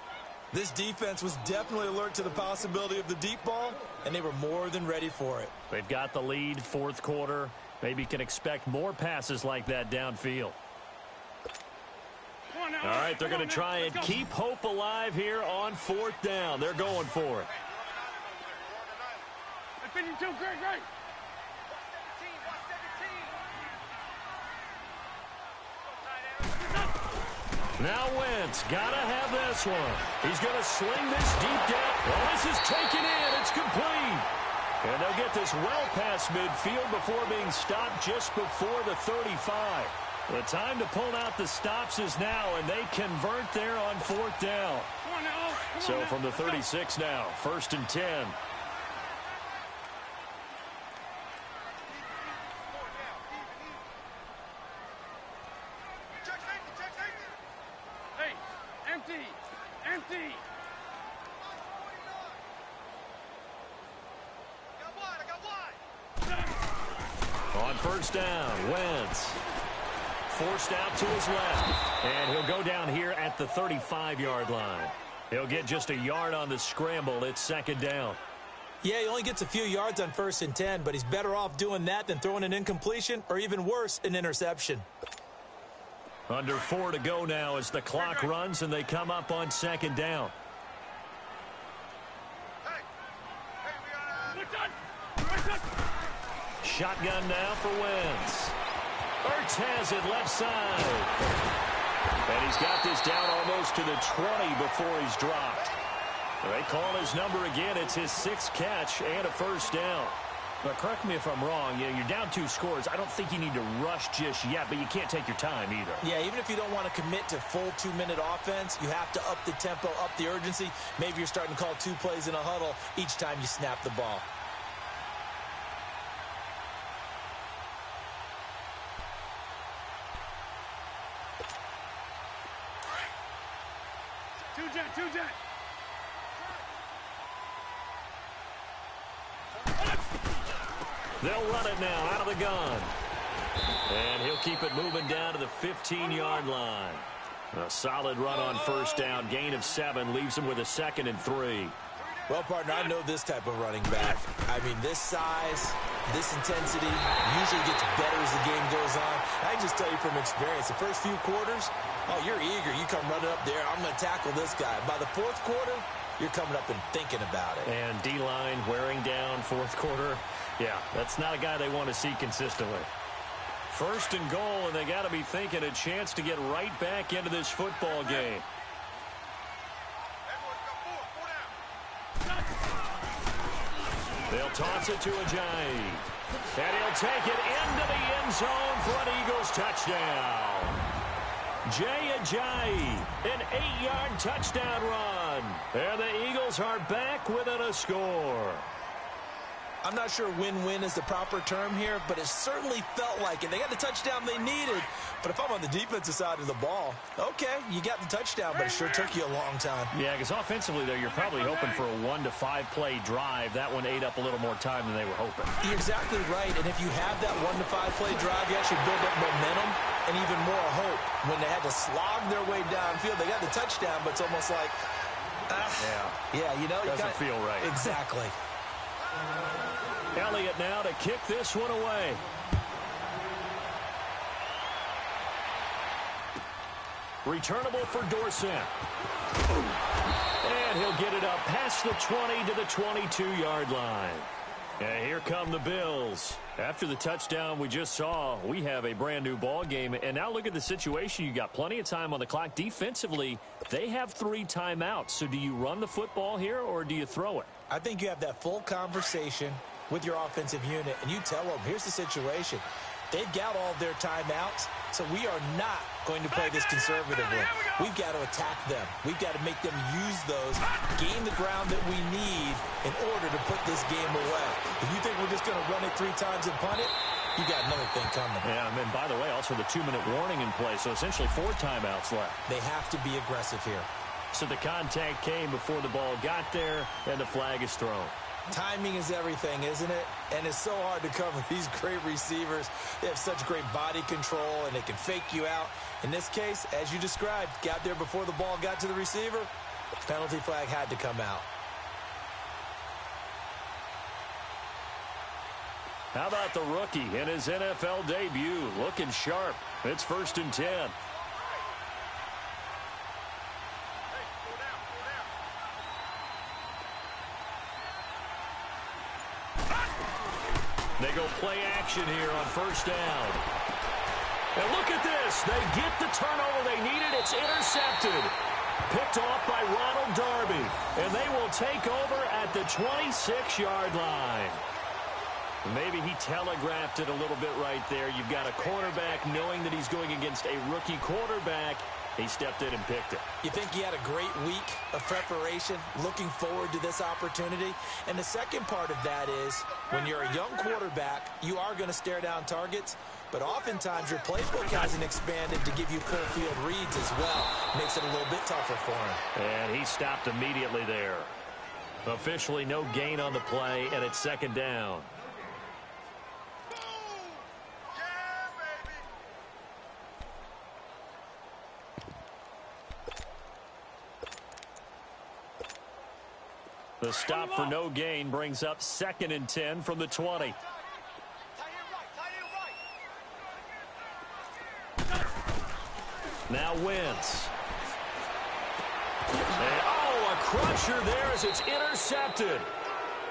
This defense was definitely alert to the possibility of the deep ball, and they were more than ready for it. They've got the lead, fourth quarter. Maybe can expect more passes like that downfield. Come on now. All right, they're going to try and keep hope alive here on fourth down. They're going for it. That's 52, great. Now Wentz, gotta have this one. He's going to sling this deep down. Well, this is taken in. It's complete. And they'll get this well past midfield before being stopped just before the 35. The time to pull out the stops is now, and they convert there on fourth down. Come on now. So from the 36 now, 1st and 10. Empty. On first down, Wentz. Forced out to his left. And he'll go down here at the 35-yard line. He'll get just a yard on the scramble. It's 2nd down. Yeah, he only gets a few yards on 1st and 10, but he's better off doing that than throwing an incompletion or even worse, an interception. Under 4 to go now as the clock runs and they come up on 2nd down. Shotgun now for Wentz. Ertz has it left side. And he's got this down almost to the 20 before he's dropped. They call his number again. It's his 6th catch and a first down. But correct me if I'm wrong. You're down 2 scores. I don't think you need to rush just yet, but you can't take your time either. Yeah, even if you don't want to commit to full 2-minute offense, you have to up the tempo, up the urgency. Maybe you're starting to call 2 plays in a huddle each time you snap the ball. Two jet. They'll run it now out of the gun. And he'll keep it moving down to the 15-yard line. A solid run on first down. Gain of 7 leaves him with a 2nd and 3. Well, partner, I know this type of running back. I mean, this size, this intensity usually gets better as the game goes on. I can just tell you from experience, the first few quarters, oh, you're eager. You come running up there. I'm going to tackle this guy. By the 4th quarter, you're coming up and thinking about it. And D-line wearing down 4th quarter. Yeah, that's not a guy they want to see consistently. 1st and goal, and they got to be thinking a chance to get right back into this football game. They'll toss it to Ajayi. And he'll take it into the end zone for an Eagles touchdown. Jay Ajayi, an 8-yard touchdown run. And the Eagles are back within a score. I'm not sure win-win is the proper term here, but it certainly felt like it. They got the touchdown they needed, but if I'm on the defensive side of the ball, okay, you got the touchdown, but it sure took you a long time. Yeah, because offensively, though, you're probably hoping for a 1 to 5 play drive. That one ate up a little more time than they were hoping. You're exactly right, and if you have that 1 to 5 play drive, you actually build up momentum and even more hope. When they had to slog their way downfield, they got the touchdown, but it's almost like, yeah, you know, doesn't feel right. Exactly. Elliott now to kick this one away. Returnable for Dorsett. And he'll get it up past the 20 to the 22-yard line. And here come the Bills. After the touchdown we just saw, we have a brand new ball game. And now look at the situation. You got plenty of time on the clock. Defensively, they have 3 timeouts. So do you run the football here or do you throw it? I think you have that full conversation with your offensive unit, and you tell them, here's the situation. They've got all of their timeouts, so we are not going to play this conservatively. We've got to attack them. We've got to make them use those, gain the ground that we need in order to put this game away. If you think we're just going to run it 3 times and punt it, you got another thing coming. Yeah, and by the way, also the 2-minute warning in play, so essentially 4 timeouts left. They have to be aggressive here. So the contact came before the ball got there, and the flag is thrown. Timing is everything, isn't it? And it's so hard to cover these great receivers. They have such great body control, and they can fake you out. In this case, as you described, got there before the ball got to the receiver. Penalty flag had to come out. How about the rookie in his NFL debut? Looking sharp. It's 1st and 10. They go play action here on 1st down. And look at this. They get the turnover they needed. It's intercepted. Picked off by Ronald Darby. And they will take over at the 26-yard line. Maybe he telegraphed it a little bit right there. You've got a quarterback knowing that he's going against a rookie quarterback. He stepped in and picked it. You think he had a great week of preparation, looking forward to this opportunity? And the second part of that is, when you're a young quarterback, you are going to stare down targets, but oftentimes your playbook hasn't expanded to give you full field reads as well. Makes it a little bit tougher for him. And he stopped immediately there. Officially no gain on the play, and it's 2nd down. The stop for no gain brings up 2nd and 10 from the 20. Now Wentz. A crusher there as it's intercepted.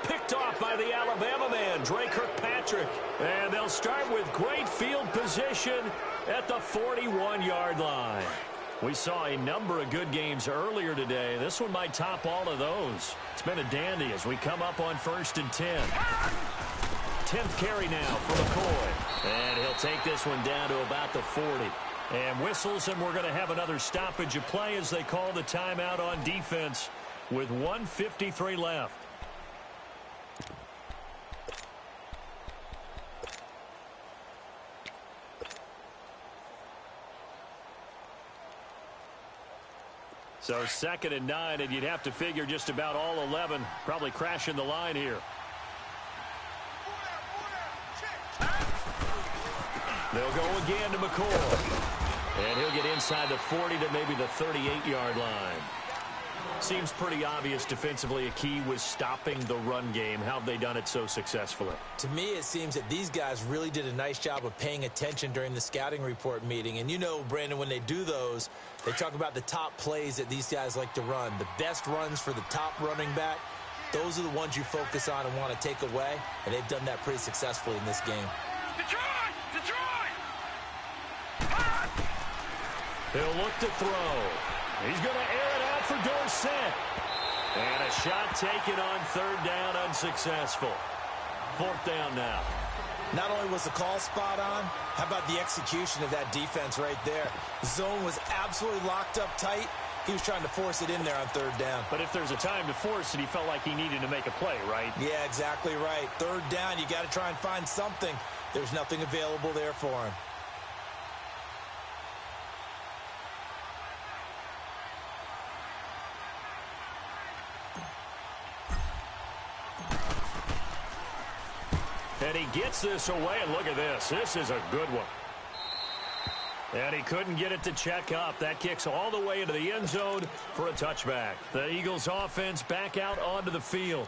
Picked off by the Alabama man, Dre Kirkpatrick. And they'll start with great field position at the 41-yard line. We saw a number of good games earlier today. This one might top all of those. It's been a dandy as we come up on 1st and 10. 10th carry now for McCoy. And he'll take this one down to about the 40. And whistles, and we're going to have another stoppage of play as they call the timeout on defense with 1:53 left. So 2nd and 9, and you'd have to figure just about all 11 probably crashing the line here. They'll go again to McCoy. And he'll get inside the 40 to maybe the 38-yard line. Seems pretty obvious defensively a key was stopping the run game. How have they done it so successfully? To me, it seems that these guys really did a nice job of paying attention during the scouting report meeting. And you know, Brandon, when they do those, they talk about the top plays that these guys like to run. The best runs for the top running back, those are the ones you focus on and want to take away. And they've done that pretty successfully in this game. He'll look to throw. He's going to air it out for Dorsett. And a shot taken on 3rd down, unsuccessful. 4th down now. Not only was the call spot on, how about the execution of that defense right there? The zone was absolutely locked up tight. He was trying to force it in there on 3rd down. But if there's a time to force it, he felt like he needed to make a play, right? Yeah, exactly right. 3rd down, you got to try and find something. There's nothing available there for him. And he gets this away, and look at this. This is a good one. And he couldn't get it to check up. That kicks all the way into the end zone for a touchback. The Eagles offense back out onto the field.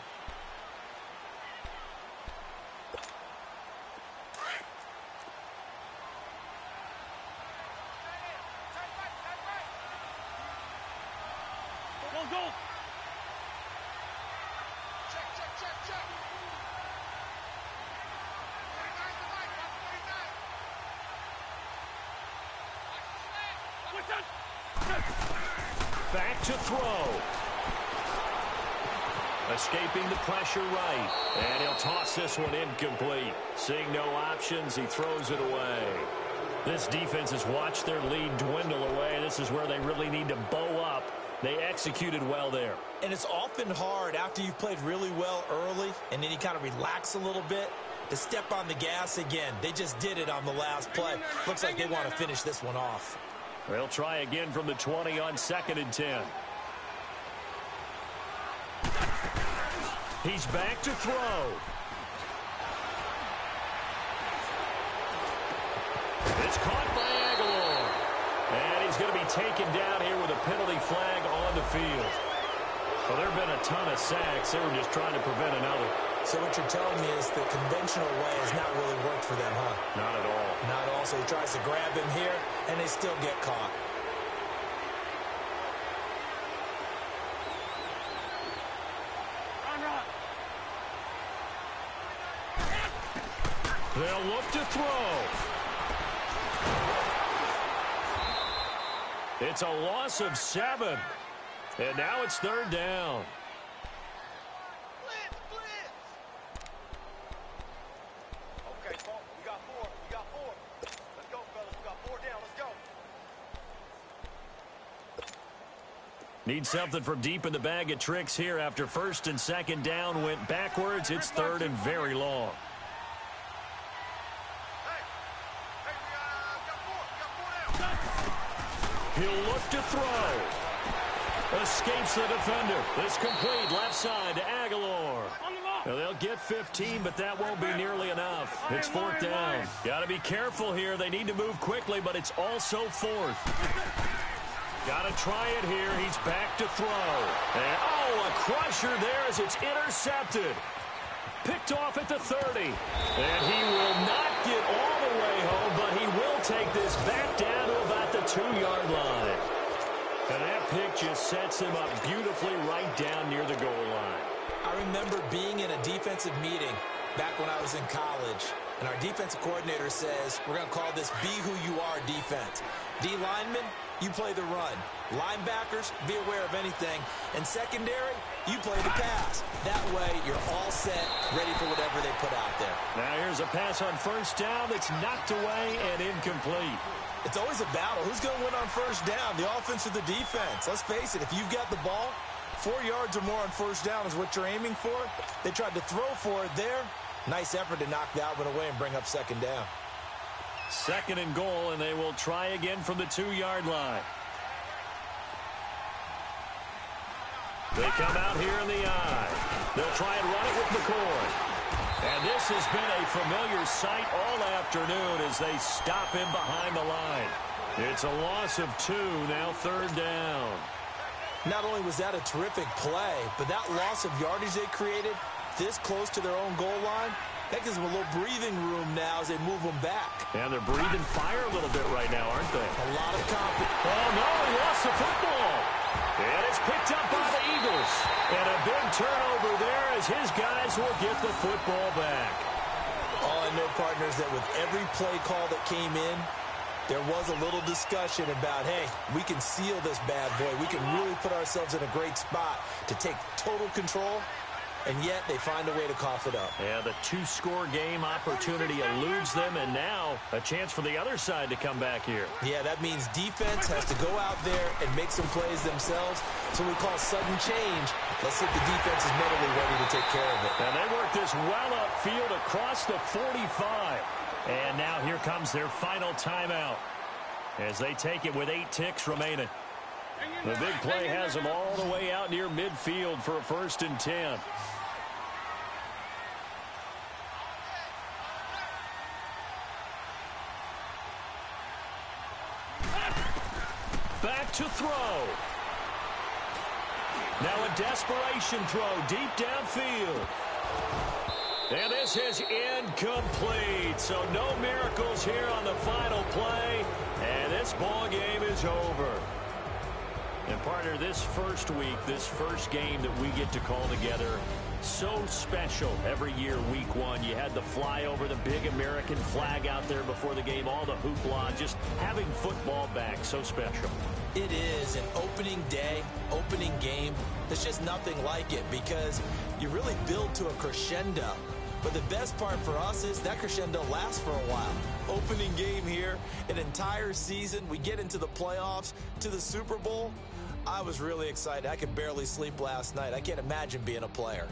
back to throw. Escaping the pressure right. And he'll toss this one incomplete. Seeing no options, he throws it away. This defense has watched their lead dwindle away. This is where they really need to bow up. They executed well there. And it's often hard after you've played really well early and then you kind of relax a little bit to step on the gas again. They just did it on the last play. Looks like they want to finish this one off. They'll try again from the 20 on 2nd and 10. He's back to throw. It's caught by Aguilar. And he's going to be taken down here with a penalty flag on the field. Well, there have been a ton of sacks. They were just trying to prevent another. So what you're telling me is the conventional way has not really worked for them, huh? Not at all. Not at all. So he tries to grab him here, and they still get caught. They'll look to throw. It's a loss of 7. And now it's 3rd down. Okay, Paul, we got 4. We got 4. Let's go, fellas. We got 4 down. Let's go. Need something from deep in the bag of tricks here after 1st and 2nd down went backwards. It's 3rd and very long. He'll look to throw. Escapes the defender. It's complete left side to Aguilar. Now they'll get 15, but that won't be nearly enough. It's 4th down. Got to be careful here. They need to move quickly, but it's also 4th. Got to try it here. He's back to throw. And, oh, a crusher there as it's intercepted. Picked off at the 30. And he will not get all the way home, but he will take this back down to about the 2-yard line. And that pick just sets him up beautifully right down near the goal line. I remember being in a defensive meeting back when I was in college, and our defensive coordinator says, we're going to call this be who you are defense. D linemen, you play the run. Linebackers, be aware of anything. And secondary, you play the pass. That way, you're all set, ready for whatever they put out there. Now here's a pass on 1st down that's knocked away and incomplete. It's always a battle. Who's going to win on 1st down, the offense or the defense? Let's face it, if you've got the ball, 4 yards or more on 1st down is what you're aiming for. They tried to throw for it there. Nice effort to knock that one away and bring up 2nd down. 2nd and goal, and they will try again from the 2-yard line. They come out here in the eye. They'll try and run it with McCoy. And this has been a familiar sight all afternoon as they stop him behind the line. It's a loss of 2, now 3rd down. Not only was that a terrific play, but that loss of yardage they created this close to their own goal line, that gives them a little breathing room now as they move them back. And they're breathing fire a little bit right now, aren't they? A lot of confidence. Oh, no, he lost the football. And it's picked up by the Eagles. And a big turnover there as his guys will get the football back. All I know, partners, that with every play call that came in, there was a little discussion about, hey, we can seal this bad boy. We can really put ourselves in a great spot to take total control. And yet they find a way to cough it up. Yeah, the 2-score game opportunity eludes them, and now a chance for the other side to come back here. Yeah, that means defense has to go out there and make some plays themselves. So we call sudden change. Let's see if the defense is mentally ready to take care of it. And they work this well upfield across the 45. And now here comes their final timeout as they take it with 8 ticks remaining. The big play has them all the way out near midfield for a 1st and 10. Back to throw. Now a desperation throw deep downfield. And this is incomplete. So no miracles here on the final play. And this ball game is over. And partner, this first week, this first game that we get to call together, so special every year, week one. You had the flyover, the big American flag out there before the game, all the hoopla, just having football back, so special. It is an opening day, opening game. There's just nothing like it because you really build to a crescendo. But the best part for us is that crescendo lasts for a while. Opening game here, an entire season. We get into the playoffs, to the Super Bowl. I was really excited. I could barely sleep last night. I can't imagine being a player.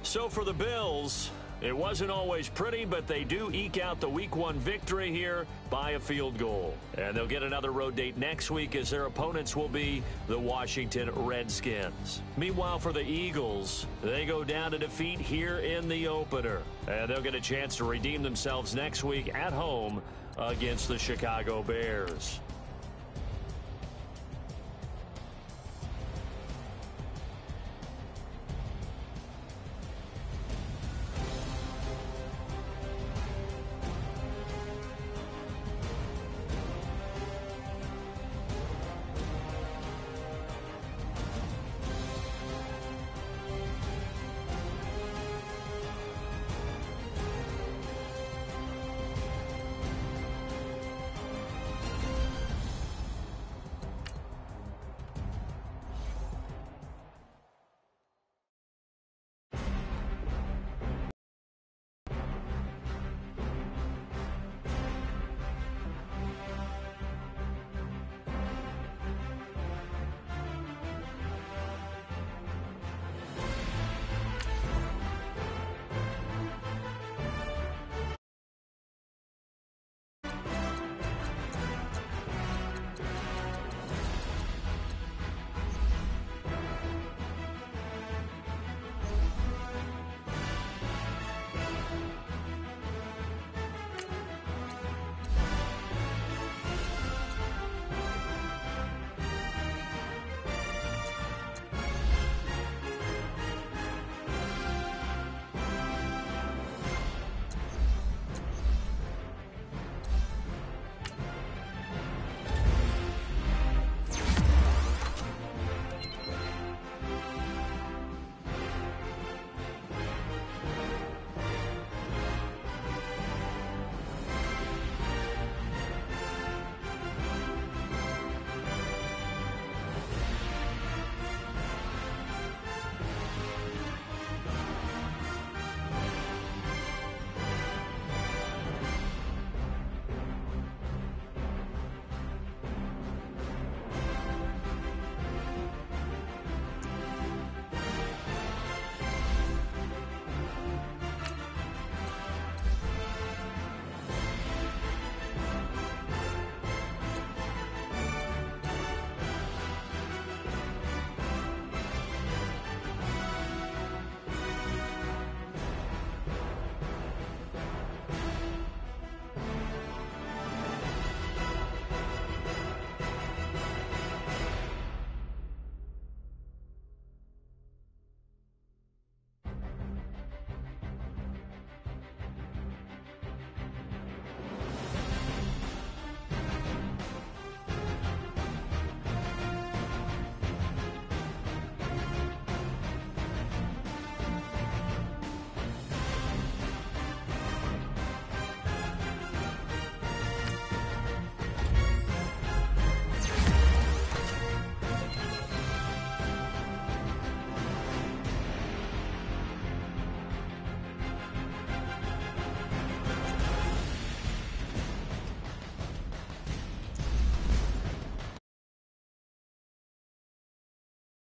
So for the Bills, it wasn't always pretty, but they do eke out the week one victory here by a field goal. And they'll get another road date next week as their opponents will be the Washington Redskins. Meanwhile, for the Eagles, they go down to defeat here in the opener. And they'll get a chance to redeem themselves next week at home against the Chicago Bears.